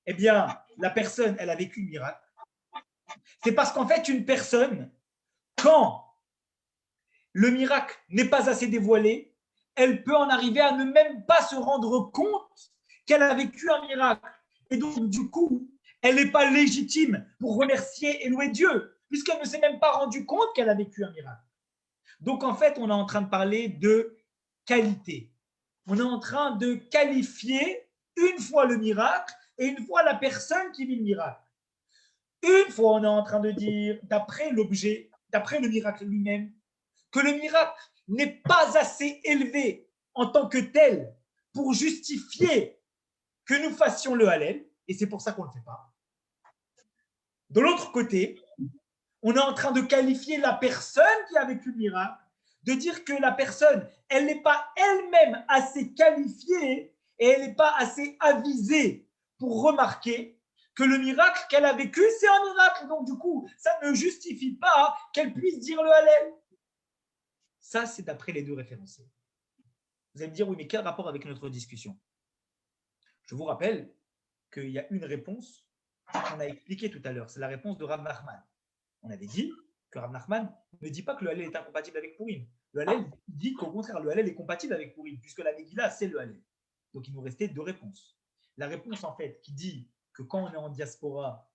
eh bien, la personne, elle a vécu le miracle? C'est parce qu'en fait, une personne, quand le miracle n'est pas assez dévoilé, elle peut en arriver à ne même pas se rendre compte qu'elle a vécu un miracle. Et donc, du coup, elle n'est pas légitime pour remercier et louer Dieu, puisqu'elle ne s'est même pas rendue compte qu'elle a vécu un miracle. Donc, en fait, on est en train de parler de qualité. On est en train de qualifier une fois le miracle et une fois la personne qui vit le miracle. Une fois, on est en train de dire, d'après l'objet, d'après le miracle lui-même, que le miracle n'est pas assez élevé en tant que tel pour justifier que nous fassions le Hallel, et c'est pour ça qu'on ne le fait pas. De l'autre côté, on est en train de qualifier la personne qui a vécu le miracle, de dire que la personne, elle n'est pas elle-même assez qualifiée et elle n'est pas assez avisée pour remarquer que le miracle qu'elle a vécu, c'est un miracle. Donc, du coup, ça ne justifie pas qu'elle puisse dire le Hallel. Ça, c'est d'après les deux référencés. Vous allez me dire, oui, mais quel rapport avec notre discussion? Je vous rappelle qu'il y a une réponse qu'on a expliquée tout à l'heure. C'est la réponse de Rav Nachman. On avait dit que Rav Nachman ne dit pas que le Hallel est incompatible avec Purim. Le Hallel dit qu'au contraire, le Hallel est compatible avec Purim, puisque la Megillah, c'est le Hallel. Donc, il nous restait deux réponses. La réponse, en fait, qui dit que quand on est en diaspora,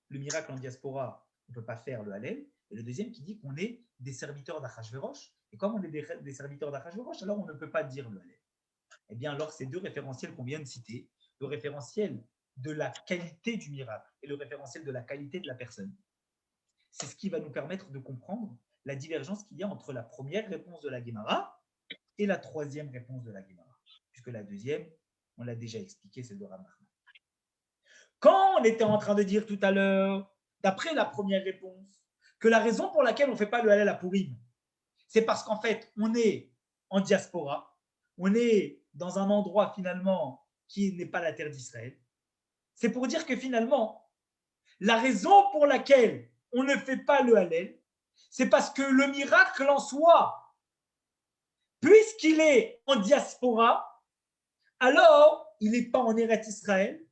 le miracle en diaspora, on ne peut pas faire le Hallel. Et le deuxième qui dit qu'on est des serviteurs d'Achashverosh. Et comme on est des serviteurs d'Achashverosh, alors on ne peut pas dire le Hallel. Eh bien, alors, ces deux référentiels qu'on vient de citer, le référentiel de la qualité du miracle et le référentiel de la qualité de la personne, c'est ce qui va nous permettre de comprendre la divergence qu'il y a entre la première réponse de la Guémara et la troisième réponse de la Guémara. Puisque la deuxième, on l'a déjà expliqué, c'est le Rav Nachman. Quand on était en train de dire tout à l'heure, d'après la première réponse, que la raison pour laquelle on ne fait pas le Hallel à Purim, c'est parce qu'en fait, on est en diaspora, on est dans un endroit finalement qui n'est pas la terre d'Israël. C'est pour dire que finalement, la raison pour laquelle on ne fait pas le Hallel, c'est parce que le miracle en soi, puisqu'il est en diaspora, alors il n'est pas en Eretz Israël.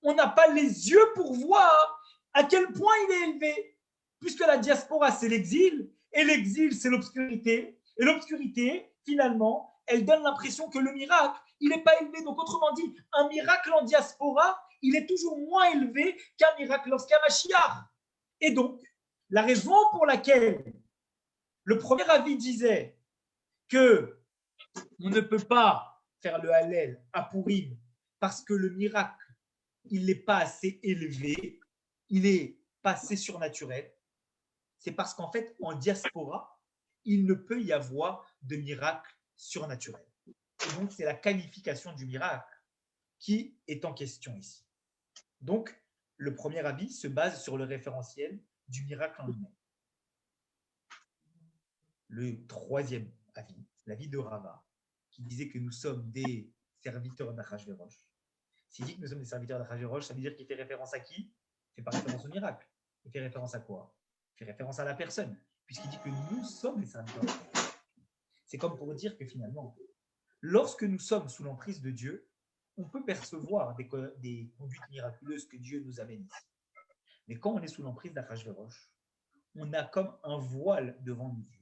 On n'a pas les yeux pour voir à quel point il est élevé, puisque la diaspora, c'est l'exil, et l'exil, c'est l'obscurité, et l'obscurité, finalement, elle donne l'impression que le miracle, il n'est pas élevé. Donc, autrement dit, un miracle en diaspora, il est toujours moins élevé qu'un miracle lorsqu'un Mashiach. Et donc, la raison pour laquelle le premier avis disait que on ne peut pas faire le Hallel à Purim parce que le miracle, il n'est pas assez élevé, il n'est pas assez surnaturel, c'est parce qu'en fait, en diaspora, il ne peut y avoir de miracle surnaturel. Et donc, c'est la qualification du miracle qui est en question ici. Donc, le premier avis se base sur le référentiel du miracle en lui-même. Le troisième avis, l'avis de Rava, qui disait que nous sommes des serviteurs d'Achashverosh. S'il dit que nous sommes des serviteurs d'Achashverosh, ça veut dire qu'il fait référence à qui? Il ne fait pas référence au miracle. Il fait référence à quoi? Il fait référence à la personne, puisqu'il dit que nous sommes des serviteurs d'Achashverosh. C'est comme pour dire que finalement, lorsque nous sommes sous l'emprise de Dieu, on peut percevoir des conduites miraculeuses que Dieu nous amène ici. Mais quand on est sous l'emprise d'Achashverosh, on a comme un voile devant nos yeux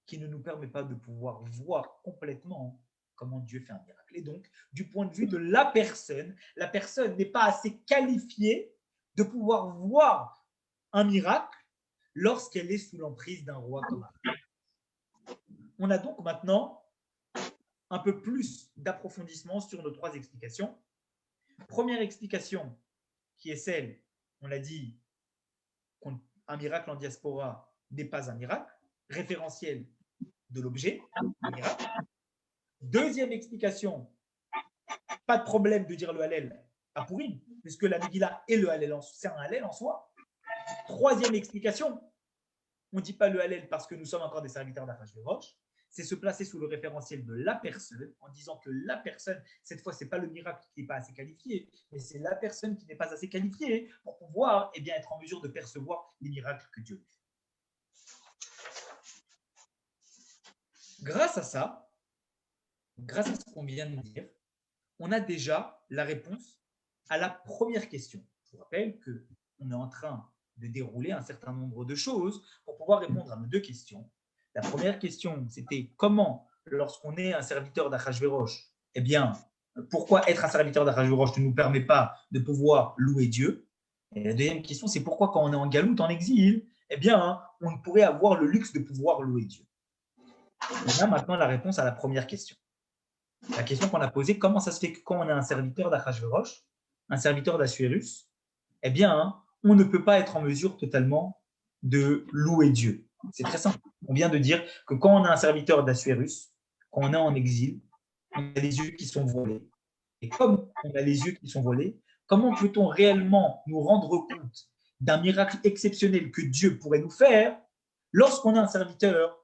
qui ne nous permet pas de pouvoir voir complètement comment Dieu fait un miracle. Et donc, du point de vue de la personne n'est pas assez qualifiée de pouvoir voir un miracle lorsqu'elle est sous l'emprise d'un roi comme un. On a donc maintenant un peu plus d'approfondissement sur nos trois explications. Première explication, qui est celle, on l'a dit, qu'un miracle en diaspora n'est pas un miracle, référentiel de l'objet, un miracle. Deuxième explication, pas de problème de dire le Hallel à Pourim, puisque la Megillah et le Hallel, c'est un Hallel en soi. Troisième explication, on ne dit pas le Hallel parce que nous sommes encore des serviteurs d'Achashverosh, c'est se placer sous le référentiel de la personne en disant que la personne, cette fois, ce n'est pas le miracle qui n'est pas assez qualifié, mais c'est la personne qui n'est pas assez qualifiée pour pouvoir être en mesure de percevoir les miracles que Dieu fait. Grâce à ça, grâce à ce qu'on vient de dire, on a déjà la réponse à la première question. Je vous rappelle qu'on est en train de dérouler un certain nombre de choses pour pouvoir répondre à nos deux questions. La première question, c'était comment, lorsqu'on est un serviteur d'Achashverosh, pourquoi être un serviteur d'Achashverosh ne nous permet pas de pouvoir louer Dieu? Et la deuxième question, c'est pourquoi quand on est en galoute, en exil, on ne pourrait avoir le luxe de pouvoir louer Dieu. On a maintenant la réponse à la première question. La question qu'on a posée, comment ça se fait que quand on est un serviteur d'Achashverosh, un serviteur d'Assuérus, on ne peut pas être en mesure totalement de louer Dieu. C'est très simple. On vient de dire que quand on est un serviteur d'Assuérus, quand on est en exil, on a les yeux qui sont voilés. Et comme on a les yeux qui sont voilés, comment peut-on réellement nous rendre compte d'un miracle exceptionnel que Dieu pourrait nous faire lorsqu'on est un serviteur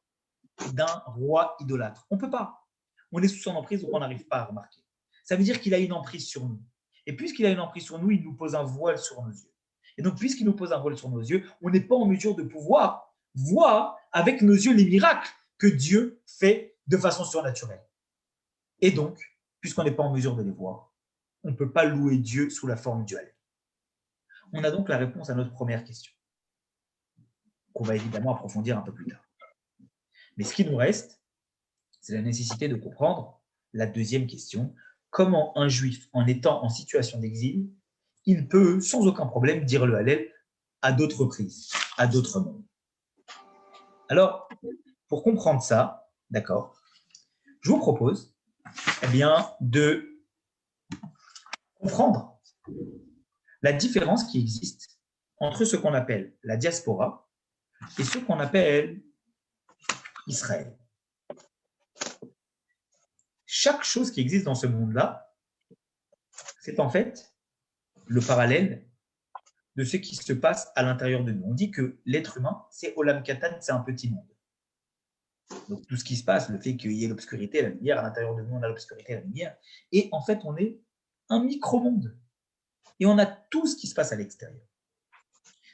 d'un roi idolâtre? On ne peut pas. On est sous son emprise, donc on n'arrive pas à remarquer. Ça veut dire qu'il a une emprise sur nous. Et puisqu'il a une emprise sur nous, il nous pose un voile sur nos yeux. Et donc, puisqu'il nous pose un voile sur nos yeux, on n'est pas en mesure de pouvoir voir avec nos yeux les miracles que Dieu fait de façon surnaturelle. Et donc, puisqu'on n'est pas en mesure de les voir, on ne peut pas louer Dieu sous la forme du Hallel. On a donc la réponse à notre première question, qu'on va évidemment approfondir un peu plus tard. Mais ce qui nous reste, c'est la nécessité de comprendre la deuxième question. Comment un juif, en étant en situation d'exil, il peut, sans aucun problème, dire le Hallel à d'autres reprises, à d'autres mondes. Alors, pour comprendre ça, d'accord, je vous propose de comprendre la différence qui existe entre ce qu'on appelle la diaspora et ce qu'on appelle Israël. Chaque chose qui existe dans ce monde-là, c'est en fait le parallèle de ce qui se passe à l'intérieur de nous. On dit que l'être humain, c'est Olam Katan, c'est un petit monde. Donc tout ce qui se passe, le fait qu'il y ait l'obscurité, la lumière, à l'intérieur de nous, on a l'obscurité, la lumière, et en fait, on est un micro-monde. Et on a tout ce qui se passe à l'extérieur.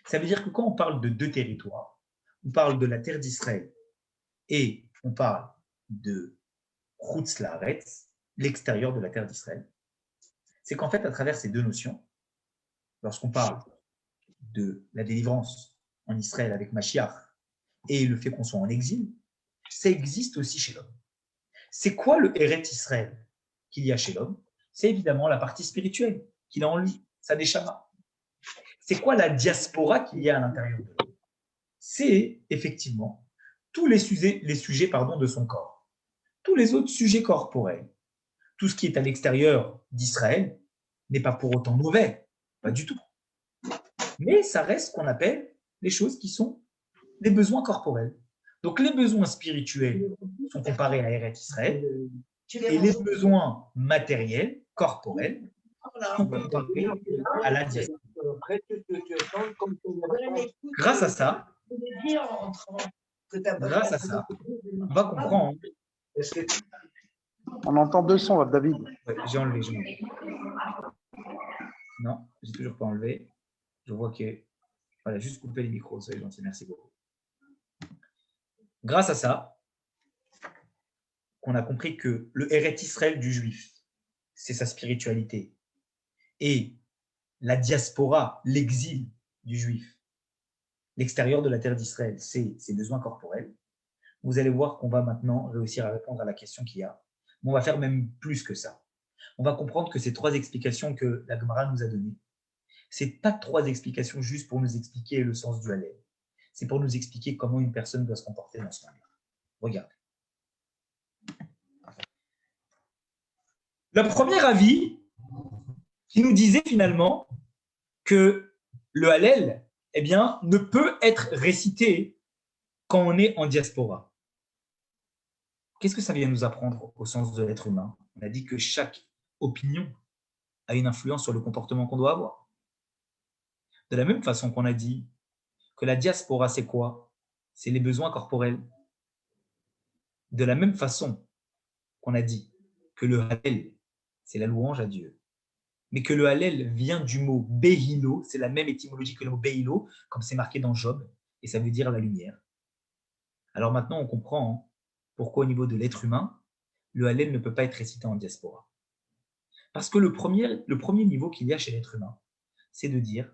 Ça veut dire que quand on parle de deux territoires, on parle de la terre d'Israël et on parle de Chutz Laaretz, l'extérieur de la terre d'Israël, c'est qu'en fait, à travers ces deux notions, lorsqu'on parle de la délivrance en Israël avec Mashiach et le fait qu'on soit en exil, ça existe aussi chez l'homme. C'est quoi le Eretz Israël qu'il y a chez l'homme? C'est évidemment la partie spirituelle qu'il a en lui, sa neshama. C'est quoi la diaspora qu'il y a à l'intérieur de l'homme? C'est effectivement tous les sujets de son corps, tous les autres sujets corporels. Tout ce qui est à l'extérieur d'Israël n'est pas pour autant mauvais, pas du tout. Mais ça reste ce qu'on appelle les choses qui sont les besoins corporels. Donc, les besoins spirituels sont comparés à Eretz Israël et les besoins matériels, corporels, sont comparés à la diaspora. Grâce à ça, on va comprendre. On entend deux sons, David. Ouais, j'ai enlevé. Non, j'ai toujours pas enlevé. Je vois que. Voilà, juste couper les micros, soyez gentils, merci beaucoup. Grâce à ça, on a compris que le Eretz Israël du juif, c'est sa spiritualité. Et la diaspora, l'exil du juif, l'extérieur de la terre d'Israël, c'est ses besoins corporels. Vous allez voir qu'on va maintenant réussir à répondre à la question qu'il y a. Mais on va faire même plus que ça. On va comprendre que ces trois explications que la Gemara nous a données, ce n'est pas trois explications juste pour nous expliquer le sens du Hallel. C'est pour nous expliquer comment une personne doit se comporter dans ce monde. Regarde. Le premier avis qui nous disait finalement que le Hallel, eh bien, ne peut être récité quand on est en diaspora. Qu'est-ce que ça vient nous apprendre au sens de l'être humain? On a dit que chaque opinion a une influence sur le comportement qu'on doit avoir. De la même façon qu'on a dit que la diaspora, c'est quoi? C'est les besoins corporels. De la même façon qu'on a dit que le Hallel, c'est la louange à Dieu, mais que le Hallel vient du mot Behilo, c'est la même étymologie que le mot Behilo, comme c'est marqué dans Job, et ça veut dire la lumière. Alors maintenant, on comprend pourquoi au niveau de l'être humain, le Hallel ne peut pas être récité en diaspora. Parce que le premier niveau qu'il y a chez l'être humain, c'est de dire,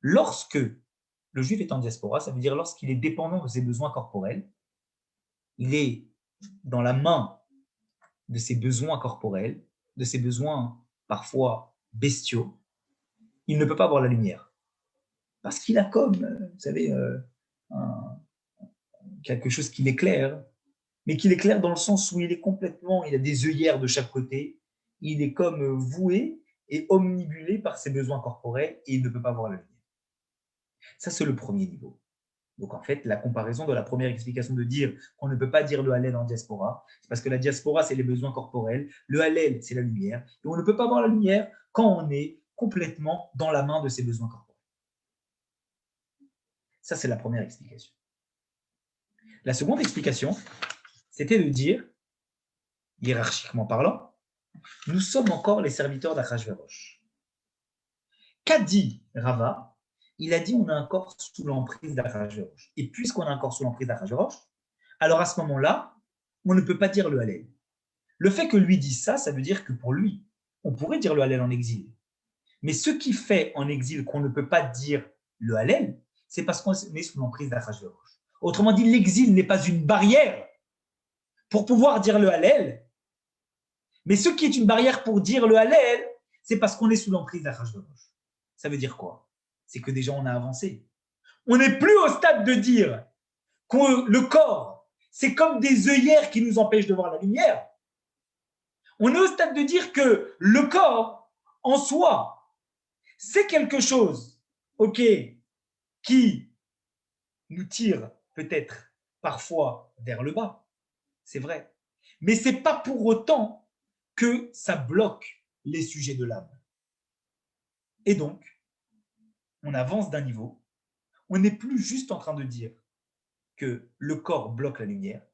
lorsque le juif est en diaspora, ça veut dire lorsqu'il est dépendant de ses besoins corporels, il est dans la main de ses besoins corporels, de ses besoins parfois bestiaux, il ne peut pas voir la lumière. Parce qu'il a comme, vous savez, quelque chose qui l'éclaire, mais qui l'éclaire dans le sens où il est complètement, il a des œillères de chaque côté, il est comme voué et omnibulé par ses besoins corporels et il ne peut pas voir la lumière. Ça, c'est le premier niveau. Donc, en fait, la comparaison de la première explication de dire qu'on ne peut pas dire le Hallel en diaspora, c'est parce que la diaspora, c'est les besoins corporels, le Hallel, c'est la lumière, et on ne peut pas voir la lumière quand on est complètement dans la main de ses besoins corporels. Ça, c'est la première explication. La seconde explication, c'était de dire, hiérarchiquement parlant, nous sommes encore les serviteurs d'Achashverosh. Qu'a dit Rava? Il a dit on est encore sous l'emprise d'Achashverosh. Et puisqu'on est encore sous l'emprise d'Achashverosh, alors à ce moment-là, on ne peut pas dire le Hallel. Le fait que lui dise ça, ça veut dire que pour lui, on pourrait dire le Hallel en exil. Mais ce qui fait en exil qu'on ne peut pas dire le Hallel, c'est parce qu'on est sous l'emprise d'Achashverosh. Autrement dit, l'exil n'est pas une barrière pour pouvoir dire le Hallel, mais ce qui est une barrière pour dire le Hallel, c'est parce qu'on est sous l'emprise d'Achashverosh. Ça veut dire quoi? C'est que déjà on a avancé. On n'est plus au stade de dire que le corps, c'est comme des œillères qui nous empêchent de voir la lumière. On est au stade de dire que le corps, en soi, c'est quelque chose, ok, qui nous tire peut-être parfois vers le bas, c'est vrai. Mais ce n'est pas pour autant que ça bloque les sujets de l'âme. Et donc, on avance d'un niveau, on n'est plus juste en train de dire que le corps bloque la lumière,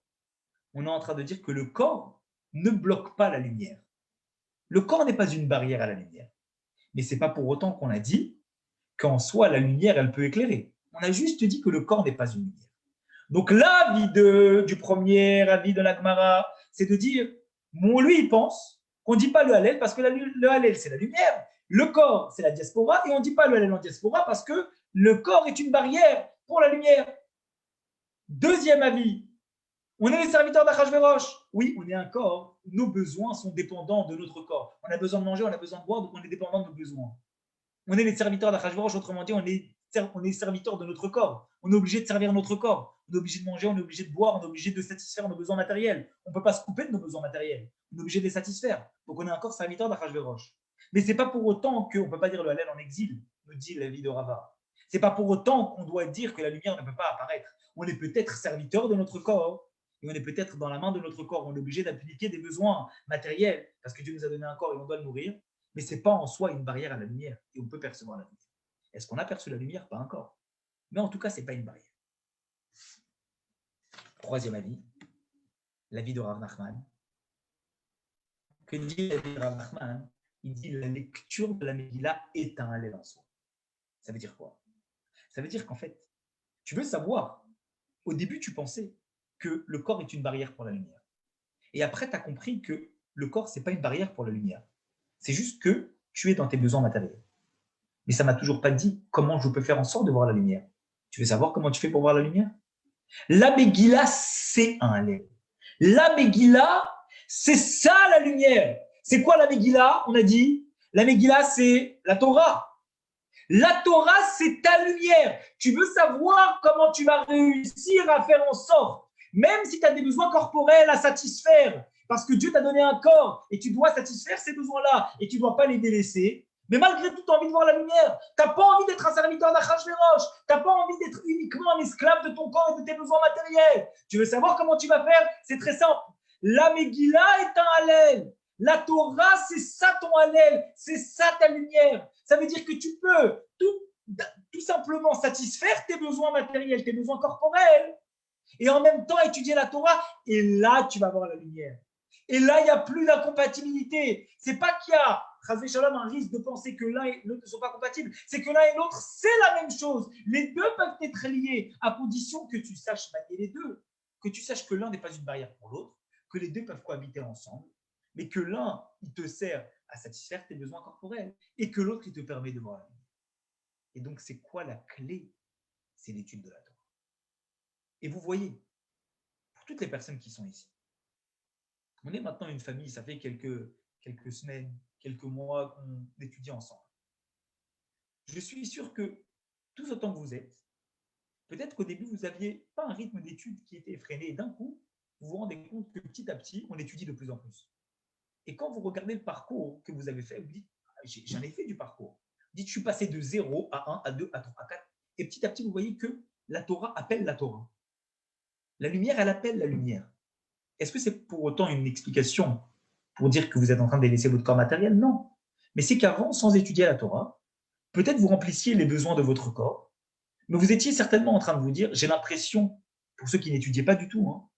on est en train de dire que le corps ne bloque pas la lumière. Le corps n'est pas une barrière à la lumière. Mais ce n'est pas pour autant qu'on a dit qu'en soi, la lumière, elle peut éclairer. On a juste dit que le corps n'est pas une lumière. Donc l'avis du premier avis de la Gemara, c'est de dire, lui, il pense qu'on ne dit pas le Hallel parce que le Hallel, c'est la lumière, le corps, c'est la diaspora, et on ne dit pas le Hallel en diaspora parce que le corps est une barrière pour la lumière. Deuxième avis, on est les serviteurs d'Achashverosh. Oui, on est un corps, nos besoins sont dépendants de notre corps. On a besoin de manger, on a besoin de boire, donc on est dépendant de nos besoins. On est les serviteurs d'Achashverosh, autrement dit, on est serviteurs de notre corps. On est obligé de servir notre corps. On est obligé de manger, on est obligé de boire, on est obligé de satisfaire nos besoins matériels. On ne peut pas se couper de nos besoins matériels. On est obligé de les satisfaire. Donc on est encore serviteur d'Achashverosh. Mais ce n'est pas pour autant qu'on ne peut pas dire le Hallel en exil, nous dit l'avis de Rava. Ce n'est pas pour autant qu'on doit dire que la lumière ne peut pas apparaître. on est peut-être serviteur de notre corps. Et on est peut-être dans la main de notre corps. On est obligé d'appliquer des besoins matériels parce que Dieu nous a donné un corps et on doit le nourrir. Mais ce n'est pas en soi une barrière à la lumière. Et on peut percevoir la lumière. Est-ce qu'on a perçu la lumière? Pas encore. Mais en tout cas, ce n'est pas une barrière. Troisième avis, l'avis de Rav Nachman. Que dit l'avis de Rav Nachman? Il dit la lecture de la Megillah est un halel en soi. Ça veut dire quoi? Ça veut dire qu'en fait, tu veux savoir, au début, tu pensais que le corps est une barrière pour la lumière. Et après, tu as compris que le corps, ce n'est pas une barrière pour la lumière. C'est juste que tu es dans tes besoins matériels. Mais ça ne m'a toujours pas dit comment je peux faire en sorte de voir la lumière. Tu veux savoir comment tu fais pour voir la lumière? La Megillah, c'est un halel. La Megillah, c'est ça la lumière. C'est quoi la Megillah? On a dit, la Megillah, c'est la Torah. La Torah, c'est ta lumière. Tu veux savoir comment tu vas réussir à faire en sorte, même si tu as des besoins corporels à satisfaire, parce que Dieu t'a donné un corps et tu dois satisfaire ces besoins-là et tu ne dois pas les délaisser. Mais malgré tout, tu as envie de voir la lumière. Tu n'as pas envie d'être un serviteur d'Achashverosh. Tu n'as pas envie d'être uniquement un esclave de ton corps et de tes besoins matériels. Tu veux savoir comment tu vas faire? C'est très simple. La Megillah est un halel. La Torah, c'est ça ton halel. C'est ça ta lumière. Ça veut dire que tu peux tout simplement satisfaire tes besoins matériels, tes besoins corporels, et en même temps étudier la Torah. Et là, tu vas voir la lumière. Et là, il n'y a plus d'incompatibilité. Ce n'est pas qu'il y a Chazvé Shalom, un risque de penser que l'un et l'autre ne sont pas compatibles. C'est que l'un et l'autre, c'est la même chose. Les deux peuvent être liés à condition que tu saches manier les deux. Que tu saches que l'un n'est pas une barrière pour l'autre, que les deux peuvent cohabiter ensemble, mais que l'un, il te sert à satisfaire tes besoins corporels et que l'autre, il te permet de voir la lumière. Et donc, c'est quoi la clé? C'est l'étude de la Torah. Et vous voyez, pour toutes les personnes qui sont ici, on est maintenant une famille, ça fait quelques semaines, quelques mois qu'on étudie ensemble. Je suis sûr que tout autant que vous êtes, peut-être qu'au début, vous n'aviez pas un rythme d'étude qui était effréné. Et d'un coup, vous vous rendez compte que petit à petit, on étudie de plus en plus. Et quand vous regardez le parcours que vous avez fait, vous dites, j'en ai fait du parcours. Vous dites, je suis passé de 0 à 1, à 2, à 3, à 4. Et petit à petit, vous voyez que la Torah appelle la Torah. La lumière, elle appelle la lumière. Est-ce que c'est pour autant une explication pour dire que vous êtes en train de délaisser votre corps matériel? Non. Mais c'est qu'avant, sans étudier la Torah, peut-être vous remplissiez les besoins de votre corps, mais vous étiez certainement en train de vous dire, j'ai l'impression, pour ceux qui n'étudiaient pas du tout,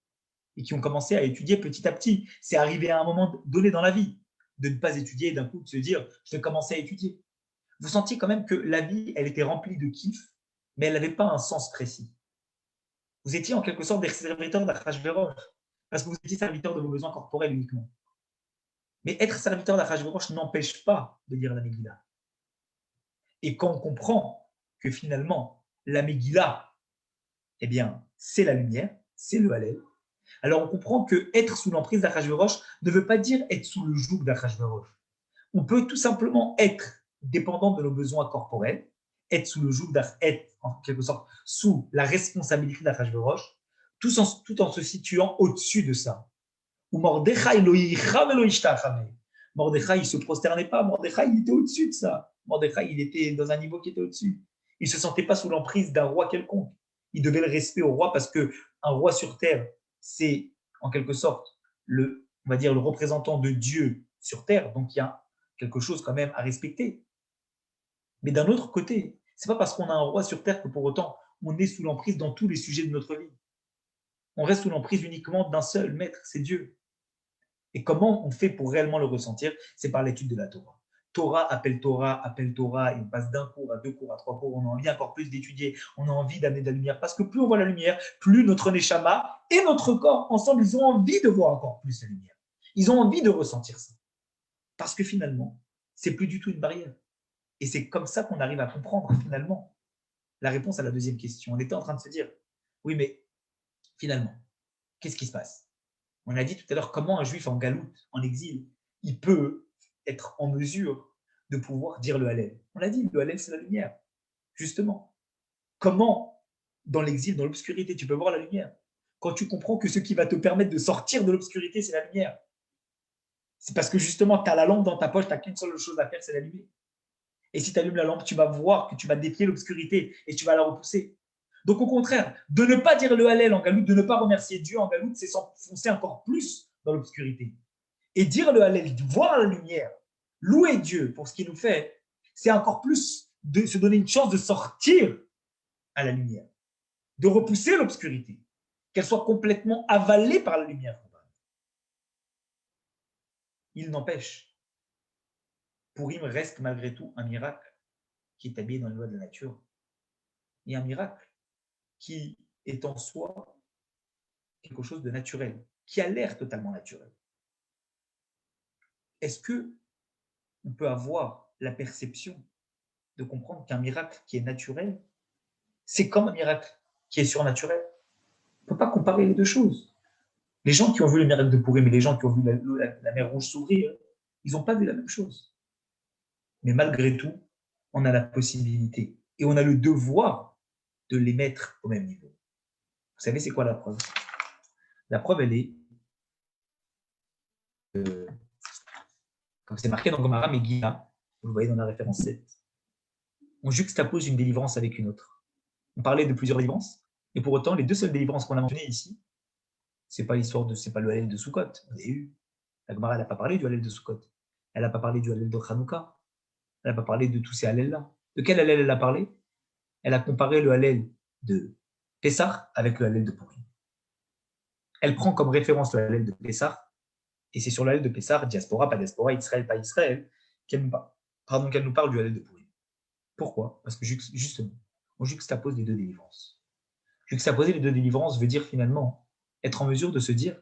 et qui ont commencé à étudier petit à petit, c'est arrivé à un moment donné dans la vie, de ne pas étudier et d'un coup de se dire, je vais commencer à étudier. Vous sentiez quand même que la vie, elle était remplie de kiff, mais elle n'avait pas un sens précis. Vous étiez en quelque sorte des serviteurs d'Achashverosh, parce que vous étiez serviteurs de vos besoins corporels uniquement. Mais être serviteur d'Achashverosh n'empêche pas de lire la Megillah. Et quand on comprend que finalement, la Megillah, eh bien, c'est la lumière, c'est le Hallel, alors on comprend que être sous l'emprise d'Achashverosh ne veut pas dire être sous le joug d'Achashverosh. On peut tout simplement être dépendant de nos besoins corporels, être sous le joug être en quelque sorte sous la responsabilité d'Achashverosh, tout en se situant au-dessus de ça. Ou Mordechai, Mordechai, il ne se prosternait pas, Mordechai, il était au-dessus de ça. Mordechai, il était dans un niveau qui était au-dessus. Il ne se sentait pas sous l'emprise d'un roi quelconque. Il devait le respect au roi parce qu'un roi sur terre, c'est en quelque sorte on va dire, le représentant de Dieu sur terre. Donc, il y a quelque chose quand même à respecter. Mais d'un autre côté, ce n'est pas parce qu'on a un roi sur terre que pour autant, on est sous l'emprise dans tous les sujets de notre vie. On reste sous l'emprise uniquement d'un seul maître, c'est Dieu. Et comment on fait pour réellement le ressentir? C'est par l'étude de la Torah. Torah appelle Torah, et on passe d'un cours à 2 cours à 3 cours, on a envie encore plus d'étudier, on a envie d'amener de la lumière, parce que plus on voit la lumière, plus notre neshama et notre corps, ensemble, ils ont envie de voir encore plus la lumière. Ils ont envie de ressentir ça. Parce que finalement, c'est plus du tout une barrière. Et c'est comme ça qu'on arrive à comprendre, finalement, la réponse à la deuxième question. On était en train de se dire, oui, mais finalement, qu'est-ce qui se passe? On a dit tout à l'heure comment un juif en galoute, en exil, il peut être en mesure de pouvoir dire le Hallel. On l'a dit, le Hallel, c'est la lumière. Justement. Comment, dans l'exil, dans l'obscurité, tu peux voir la lumière? Quand tu comprends que ce qui va te permettre de sortir de l'obscurité, c'est la lumière. C'est parce que justement, tu as la lampe dans ta poche, tu n'as qu'une seule chose à faire, c'est l'allumer. Et si tu allumes la lampe, tu vas voir que tu vas défier l'obscurité et tu vas la repousser. Donc, au contraire, de ne pas dire le Hallel en galoute, de ne pas remercier Dieu en galoute, c'est s'enfoncer encore plus dans l'obscurité. Et dire le Hallel, voir la lumière, louer Dieu pour ce qu'il nous fait, c'est encore plus de se donner une chance de sortir à la lumière, de repousser l'obscurité, qu'elle soit complètement avalée par la lumière. Il n'empêche, Purim reste malgré tout un miracle qui est habillé dans les lois de la nature, et un miracle qui est en soi quelque chose de naturel, qui a l'air totalement naturel. Est-ce que on peut avoir la perception de comprendre qu'un miracle qui est naturel, c'est comme un miracle qui est surnaturel? On ne peut pas comparer les deux choses. Les gens qui ont vu le miracle de Purim et les gens qui ont vu la mer Rouge s'ouvrir, ils n'ont pas vu la même chose. Mais malgré tout, on a la possibilité et on a le devoir de les mettre au même niveau. Vous savez, c'est quoi la preuve? La preuve, elle est, comme c'est marqué dans Gomara Megillah, vous le voyez dans la référence 7, on juxtapose une délivrance avec une autre. On parlait de plusieurs délivrances, et pour autant, les deux seules délivrances qu'on a mentionnées ici, c'est pas l'histoire de, c'est pas le Hallel de Sukkot. Vous avez eu. La Gemara, elle n'a pas parlé du Hallel de Sukkot. Elle n'a pas parlé du Hallel de Hanouka. Elle n'a pas parlé de tous ces Hallels-là. De quel Hallel elle a parlé? Elle a comparé le Hallel de Pessah avec le Hallel de Purim. Elle prend comme référence le Hallel de Pessah, et c'est sur le Hallel de Pessah, diaspora, pas diaspora, Israël, pas Israël, qu'elle nous parle du Hallel de Purim. Pourquoi? Parce que justement, on juxtapose les deux délivrances. Juxtaposer les deux délivrances veut dire finalement être en mesure de se dire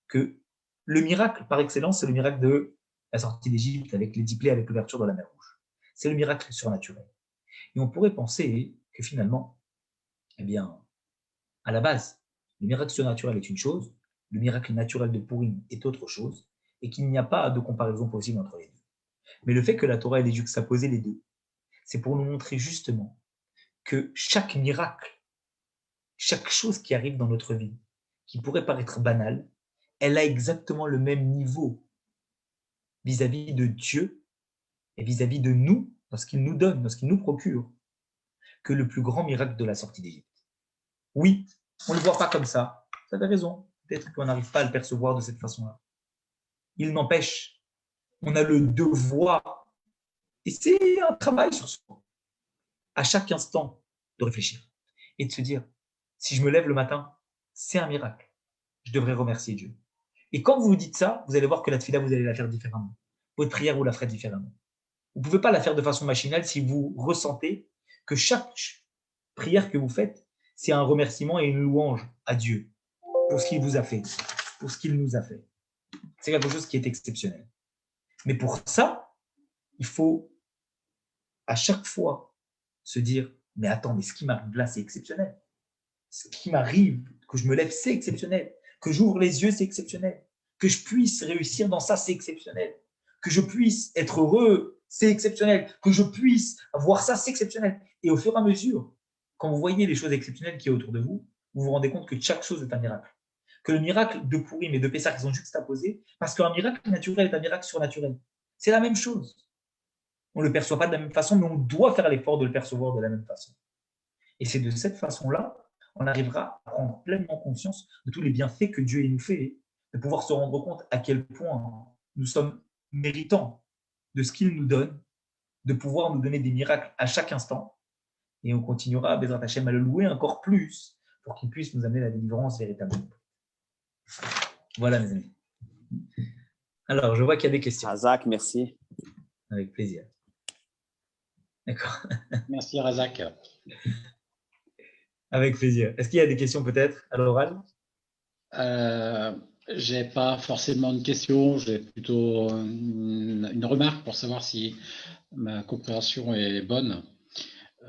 que le miracle par excellence, c'est le miracle de la sortie d'Égypte avec les 10 plaies, avec l'ouverture de la mer Rouge. C'est le miracle surnaturel. Et on pourrait penser que finalement, eh bien, à la base, le miracle surnaturel est une chose, le miracle naturel de Purim est autre chose, et qu'il n'y a pas de comparaison possible entre les deux. Mais le fait que la Torah ait juxtaposé les deux, c'est pour nous montrer justement que chaque miracle, chaque chose qui arrive dans notre vie, qui pourrait paraître banale, elle a exactement le même niveau vis-à-vis de Dieu et vis-à-vis de nous, dans ce qu'il nous donne, dans ce qu'il nous procure, que le plus grand miracle de la sortie d'Égypte. Oui, on ne le voit pas comme ça. Vous avez raison. Peut-être qu'on n'arrive pas à le percevoir de cette façon-là. Il n'empêche, on a le devoir, et c'est un travail sur soi, à chaque instant de réfléchir et de se dire, si je me lève le matin, c'est un miracle. Je devrais remercier Dieu. Et quand vous vous dites ça, vous allez voir que la tefila, vous allez la faire différemment. Votre prière, vous la ferez différemment. Vous ne pouvez pas la faire de façon machinale si vous ressentez que chaque prière que vous faites, c'est un remerciement et une louange à Dieu pour ce qu'il vous a fait, pour ce qu'il nous a fait. C'est quelque chose qui est exceptionnel. Mais pour ça, il faut à chaque fois se dire, mais attends, mais ce qui m'arrive là, c'est exceptionnel. Ce qui m'arrive, que je me lève, c'est exceptionnel. Que j'ouvre les yeux, c'est exceptionnel. Que je puisse réussir dans ça, c'est exceptionnel. Que je puisse être heureux, c'est exceptionnel. Que je puisse voir ça, c'est exceptionnel. Et au fur et à mesure, quand vous voyez les choses exceptionnelles qui est autour de vous, vous vous rendez compte que chaque chose est un miracle. Que le miracle de Purim et de Pessah, ils sont juxtaposés, parce qu'un miracle naturel est un miracle surnaturel. C'est la même chose. On ne le perçoit pas de la même façon, mais on doit faire l'effort de le percevoir de la même façon. Et c'est de cette façon-là on arrivera à prendre pleinement conscience de tous les bienfaits que Dieu nous fait, de pouvoir se rendre compte à quel point nous sommes méritants de ce qu'il nous donne, de pouvoir nous donner des miracles à chaque instant. Et on continuera, Bezrat Hashem, à le louer encore plus pour qu'il puisse nous amener la délivrance véritablement. Voilà, mes amis. Alors, je vois qu'il y a des questions. Razak, merci. Avec plaisir. D'accord. Merci, Razak. Avec plaisir. Est-ce qu'il y a des questions peut-être à l'oral? J'ai pas forcément une question, j'ai plutôt une remarque pour savoir si ma compréhension est bonne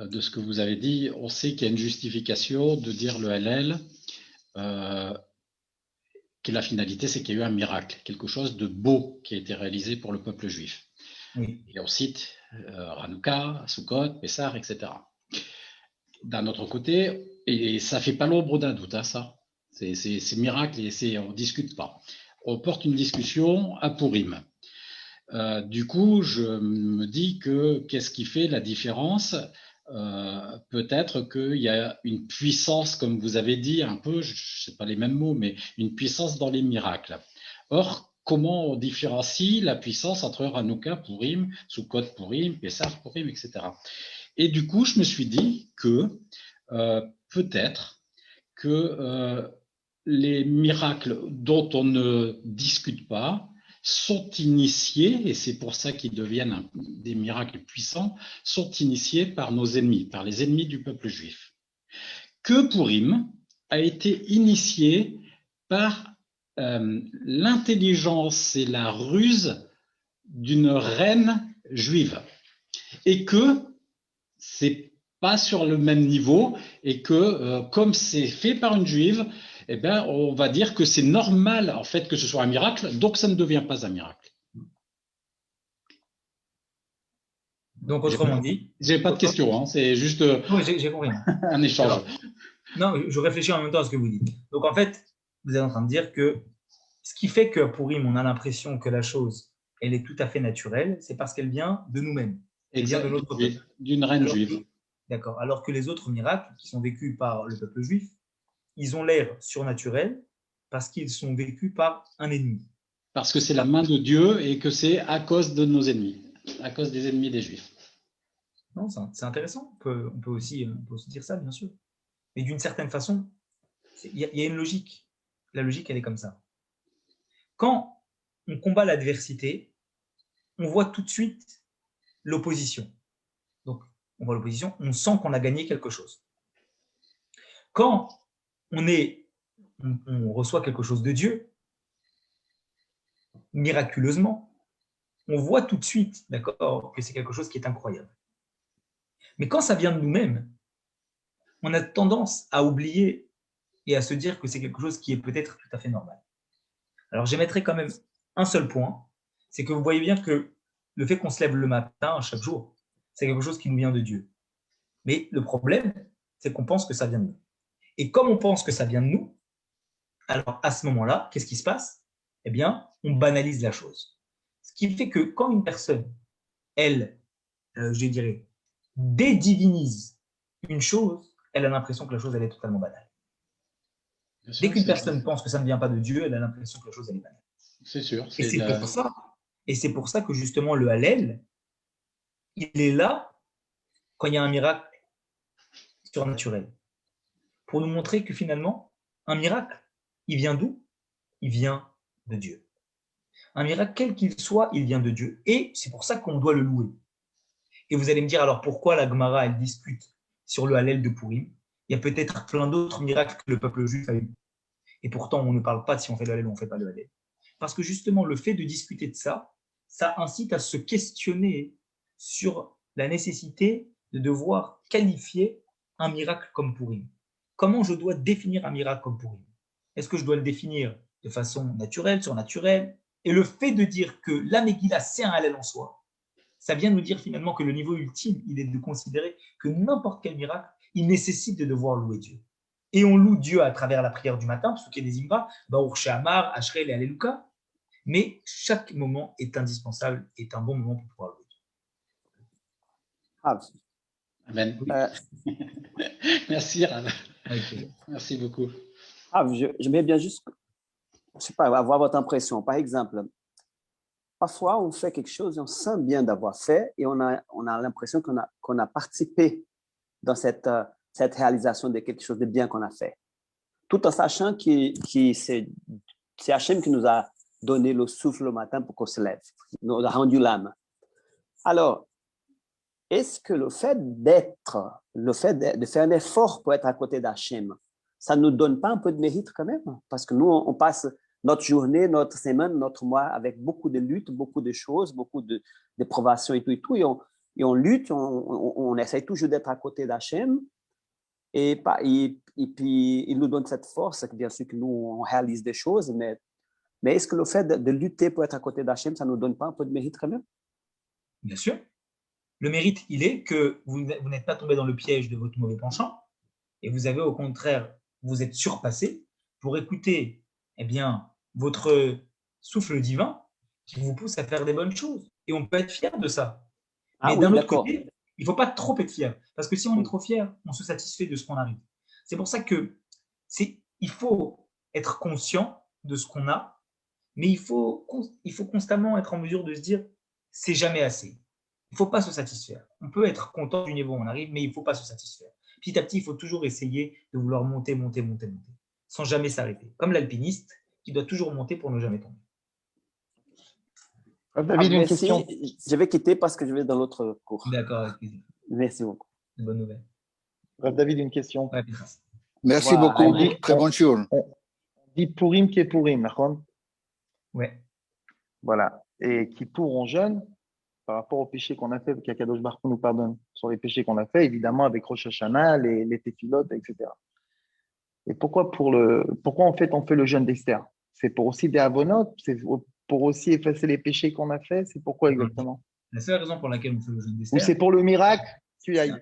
de ce que vous avez dit. On sait qu'il y a une justification de dire le Hallel, que la finalité, c'est qu'il y a eu un miracle, quelque chose de beau qui a été réalisé pour le peuple juif. Oui. Et on cite Hanouka, Sukkot, Pessah, etc. D'un autre côté, et ça fait pas l'ombre d'un doute, hein, ça. C'est miracle et on discute pas. On porte une discussion à Purim. Du coup, je me dis que qu'est-ce qui fait la différence peut-être qu'il y a une puissance, comme vous avez dit un peu, je ne sais pas les mêmes mots, mais une puissance dans les miracles. Or, comment on différencie la puissance entre Hanouka, Purim, Sukkot, Purim, Pessah, Purim, etc. Et du coup, je me suis dit que peut-être que les miracles dont on ne discute pas sont initiés, et c'est pour ça qu'ils deviennent des miracles puissants, sont initiés par nos ennemis, par les ennemis du peuple juif. Que Purim a été initié par l'intelligence et la ruse d'une reine juive, et que c'est pas sur le même niveau, et que comme c'est fait par une juive, eh ben, on va dire que c'est normal en fait que ce soit un miracle, donc ça ne devient pas un miracle. Donc, autrement dit… J'ai pas de questions, hein, c'est juste Oui, j'ai compris. un échange. Alors, non, je réfléchis en même temps à ce que vous dites. Donc, en fait, vous êtes en train de dire que ce qui fait que pour Purim, on a l'impression que la chose, elle est tout à fait naturelle, c'est parce qu'elle vient de nous-mêmes. Elle vient de notre peuple. D'une reine juive. D'accord. Alors que les autres miracles qui sont vécus par le peuple juif, ils ont l'air surnaturels parce qu'ils sont vécus par un ennemi. Parce que c'est la main de Dieu et que c'est à cause de nos ennemis, à cause des ennemis des Juifs. Non, c'est intéressant. On peut aussi dire ça, bien sûr. Mais d'une certaine façon, il y a une logique. La logique, elle est comme ça. Quand on combat l'adversité, on voit tout de suite l'opposition. Donc, on voit l'opposition, on sent qu'on a gagné quelque chose. Quand on reçoit quelque chose de Dieu, miraculeusement, on voit tout de suite, d'accord, que c'est quelque chose qui est incroyable. Mais quand ça vient de nous-mêmes, on a tendance à oublier et à se dire que c'est quelque chose qui est peut-être tout à fait normal. Alors, j'émettrai quand même un seul point, c'est que vous voyez bien que le fait qu'on se lève le matin, chaque jour, c'est quelque chose qui nous vient de Dieu. Mais le problème, c'est qu'on pense que ça vient de nous. Et comme on pense que ça vient de nous, alors à ce moment-là, qu'est-ce qui se passe? Eh bien, on banalise la chose. Ce qui fait que quand une personne, elle, je dirais, dédivinise une chose, elle a l'impression que la chose, elle est totalement banale. Dès qu'une personne pense que ça ne vient pas de Dieu, elle a l'impression que la chose, elle est banale. C'est sûr. Et c'est pour ça que justement le Hallel, il est là quand il y a un miracle surnaturel. Pour nous montrer que finalement, un miracle, il vient d'où? Il vient de Dieu. Un miracle, quel qu'il soit, il vient de Dieu. Et c'est pour ça qu'on doit le louer. Et vous allez me dire, alors pourquoi la Gemara, elle discute sur le Hallel de Purim? Il y a peut-être plein d'autres miracles que le peuple juif a eu. Et pourtant, on ne parle pas de si on fait le Hallel ou on ne fait pas le Hallel. Parce que justement, le fait de discuter de ça, ça incite à se questionner sur la nécessité de devoir qualifier un miracle comme Purim. Comment je dois définir un miracle comme Purim? Est-ce que je dois le définir de façon naturelle, surnaturelle? Et le fait de dire que la Megillah, c'est un Hallel en soi, ça vient nous dire finalement que le niveau ultime, il est de considérer que n'importe quel miracle, il nécessite de devoir louer Dieu. Et on loue Dieu à travers la prière du matin, parce qu'il y a des Imra, Baruch She'amar, Ashrei et Alléluia. Mais chaque moment est indispensable, est un bon moment pour pouvoir louer Dieu. Ah, Amen. Merci, Rav. Merci beaucoup. Ah, j'aimerais bien juste, je sais pas, avoir votre impression. Par exemple, parfois, on fait quelque chose et on sent bien d'avoir fait et on a l'impression qu'on a participé dans cette réalisation de quelque chose de bien qu'on a fait. Tout en sachant que c'est Hachem qui nous a donné le souffle le matin pour qu'on se lève, nous a rendu l'âme. Alors, est-ce que le fait de faire un effort pour être à côté d'Hachem, ça ne nous donne pas un peu de mérite quand même? Parce que nous, on passe notre journée, notre semaine, notre mois avec beaucoup de luttes, beaucoup de choses, beaucoup de provations et tout, et on lutte, on essaye toujours d'être à côté d'Hachem, et puis il nous donne cette force, bien sûr que nous, on réalise des choses, mais est-ce que le fait de lutter pour être à côté d'Hachem, ça ne nous donne pas un peu de mérite quand même? Bien sûr. Le mérite, il est que vous n'êtes pas tombé dans le piège de votre mauvais penchant, et vous avez au contraire, vous êtes surpassé pour écouter, eh bien, votre souffle divin qui vous pousse à faire des bonnes choses. Et on peut être fier de ça. Mais d'un autre côté, Il ne faut pas trop être fier. Parce que si on est trop fier, on se satisfait de ce qu'on arrive. C'est pour ça que il faut être conscient de ce qu'on a, mais il faut constamment être en mesure de se dire c'est jamais assez. Il ne faut pas se satisfaire. On peut être content du niveau où on arrive, mais il ne faut pas se satisfaire. Petit à petit, il faut toujours essayer de vouloir monter, sans jamais s'arrêter. Comme l'alpiniste qui doit toujours monter pour ne jamais tomber. David, une Merci. question. Je vais quitter parce que je vais dans l'autre cours. D'accord, avec plaisir. Merci beaucoup. Bonne nouvelle. David, une question. Ouais, Pétras. Merci Voilà. beaucoup. Allez. Très bonne jour. On dit Pourim qui est Pourim, d'accord? Ouais. Voilà. Et qui pour on jeûne par rapport aux péchés qu'on a fait, qu'Akadosh Baruch Hu nous pardonne sur les péchés qu'on a fait, évidemment avec Rosh Hashanah, les téfilotes, etc. Et pourquoi en fait on fait le jeûne d'Esther? C'est pour aussi des avonotes, c'est pour aussi effacer les péchés qu'on a fait, c'est pourquoi exactement? La seule raison pour laquelle on fait le jeûne Ou d'Esther. c'est pour le miracle? Tu ailles.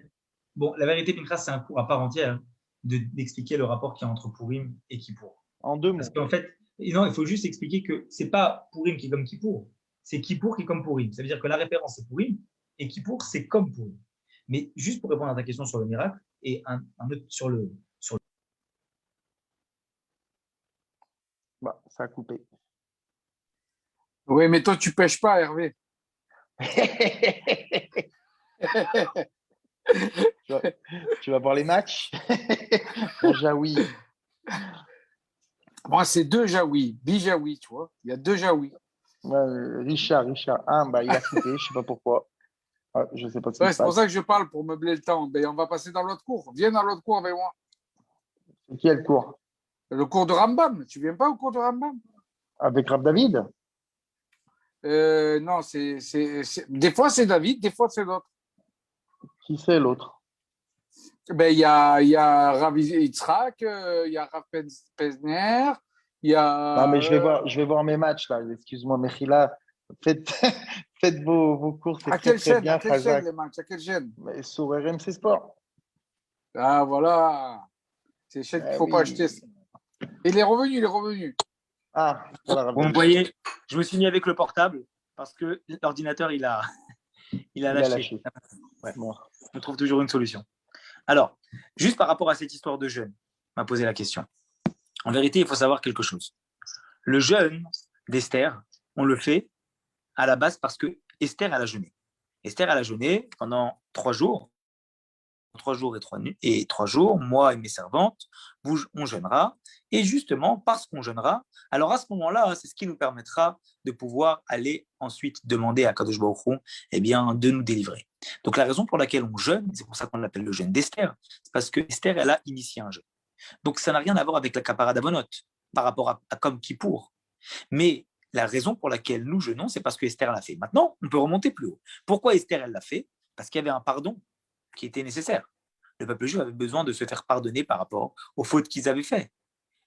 Bon, la vérité, Pinkras, c'est un cours à part entière d'expliquer le rapport qu'il y a entre Purim et Kippour. En 2 mots. Parce qu'en fait, non, il faut juste expliquer que c'est pas Purim qui est comme Kippour, c'est Kippour qui est comme Purim. Ça veut dire que la référence c'est Purim et Kippour c'est comme Purim. Mais juste pour répondre à ta question sur le miracle et un autre sur le Bah, ça a coupé. Oui, mais toi, tu pêches pas, Hervé. Tu vas voir les matchs? Bon, Jaoui. Moi, c'est 2 Jaoui, Bijaoui, tu vois. Il y a 2 Jaoui. Ouais, Richard. Ah, bah, il a coupé, je ne sais pas pourquoi. Ah, je ne sais pas ce qui Ouais, se c'est pour passe. ça que je parle, pour meubler le temps. Ben, on va passer dans l'autre cours. Viens dans l'autre cours avec moi. C'est qui est le cours? Le cours de Rambam. Tu viens pas au cours de Rambam? Avec Rav David? Non, des fois c'est David, des fois c'est l'autre. Qui c'est l'autre? Ben, il y a Rav Yitzhak, il y a Rav Pesner, il y a. Non, mais je vais voir mes matchs là. Excuse-moi, Mechila. Faites, faites vos cours, c'est À très quelle très chaîne, bien, à quelle chaîne Khazak. les matchs? À quelle chaîne? Mais sur RMC Sport. Ah, voilà. C'est les chaînes qu'il ne faut Oui. pas acheter. Il est revenu. Ah, voilà, Rav Vous me David. voyez, je me suis mis avec le portable parce que l'ordinateur il a lâché. Ouais. Bon. On trouve toujours une solution. Alors, juste par rapport à cette histoire de jeûne, on m'a posé la question. En vérité, il faut savoir quelque chose. Le jeûne d'Esther, on le fait à la base parce que Esther, elle a jeûné. Esther, elle a jeûné pendant 3 jours. 3 jours et 3 nuits et 3 jours, moi et mes servantes, on jeûnera. Et justement, parce qu'on jeûnera, alors à ce moment-là, c'est ce qui nous permettra de pouvoir aller ensuite demander à Kadosh Baruch Hu, eh bien, de nous délivrer. Donc la raison pour laquelle on jeûne, c'est pour ça qu'on l'appelle le jeûne d'Esther, c'est parce que Esther, elle a initié un jeûne. Donc ça n'a rien à voir avec la Kapara d'Avonot par rapport à comme Kippour. Mais la raison pour laquelle nous jeûnons, c'est parce que Esther l'a fait. Maintenant, on peut remonter plus haut. Pourquoi Esther, elle l'a fait? Parce qu'il y avait un pardon qui était nécessaire. Le peuple juif avait besoin de se faire pardonner par rapport aux fautes qu'ils avaient faites.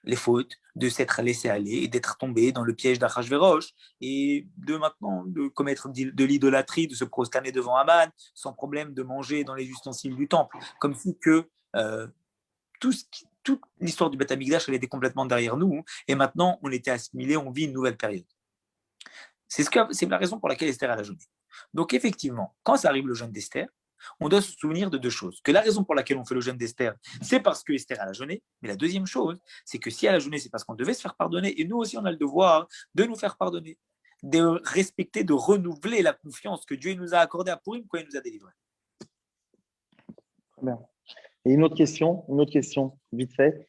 Les fautes de s'être laissé aller et d'être tombé dans le piège d'Achashverosh et de maintenant de commettre de l'idolâtrie, de se prosterner devant Aman sans problème, de manger dans les ustensiles du temple, comme si que toute l'histoire du Beth Amikdash, elle était complètement derrière nous et maintenant on était assimilés, on vit une nouvelle période. C'est la raison pour laquelle Esther a jeûné. Donc effectivement, quand ça arrive le jeûne d'Esther, on doit se souvenir de 2 choses. Que la raison pour laquelle on fait le jeûne d'Esther, c'est parce que Esther a jeûné. Mais la deuxième chose, c'est que si elle a jeûné, c'est parce qu'on devait se faire pardonner. Et nous aussi, on a le devoir de nous faire pardonner, de respecter, de renouveler la confiance que Dieu nous a accordée à Purim quand il nous a délivrés. Très bien. Et une autre question, vite fait.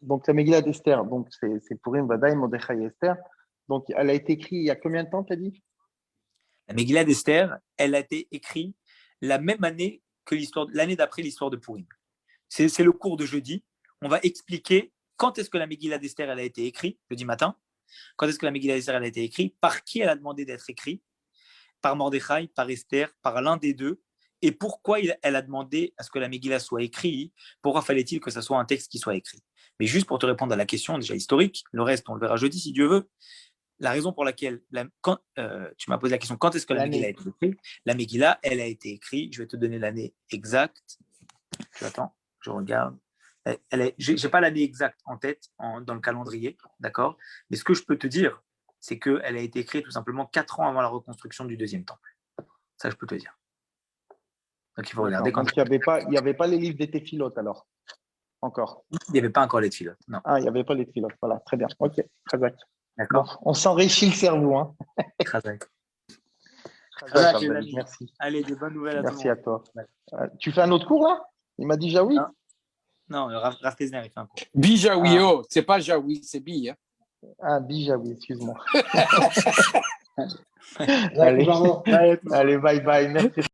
Donc, la Megillah d'Esther, donc c'est Purim, Vadaï, Mordechai et Esther. Donc, elle a été écrite il y a combien de temps, tu as dit? La Megillah d'Esther, elle a été écrite la même année que l'année d'après l'histoire de Purim. C'est le cours de jeudi. On va expliquer quand est-ce que la Megillah d'Esther elle a été écrite, jeudi matin. Quand est-ce que la Megillah d'Esther elle a été écrite, par qui elle a demandé d'être écrite, par Mordechai, par Esther, par l'un des deux, et pourquoi elle a demandé à ce que la Megillah soit écrite, pourquoi fallait-il que ce soit un texte qui soit écrit. Mais juste pour te répondre à la question déjà historique, le reste on le verra jeudi si Dieu veut. La raison pour laquelle, tu m'as posé la question, quand est-ce que la Megillah a été écrite? La Megillah, elle a été écrite, je vais te donner l'année exacte. Tu attends, je regarde. Je n'ai pas l'année exacte en tête dans le calendrier, d'accord? Mais ce que je peux te dire, c'est qu'elle a été écrite tout simplement 4 ans avant la reconstruction du deuxième temple. Ça, je peux te dire. Donc, il faut regarder quand Donc, il n'y avait pas les livres des téphilotes alors. Encore. il n'y avait pas encore les tfilotes. Non. Ah, il n'y avait pas les téphilotes. Voilà, très bien. Ok, Khazak. D'accord. Bon, on s'enrichit le cerveau. Hein. Khazak. Khazak, les Abdel, amis. merci. Allez, de bonnes nouvelles à Merci tout le à monde. toi. Tu fais un autre cours là? Il m'a dit Jaoui. Non, Rav Pesner, il fait un cours. Bijaoui, oh, c'est pas Jaoui, c'est Bi. Hein. Ah, Bijaoui, excuse-moi. Allez, Allez, bye bye. Merci.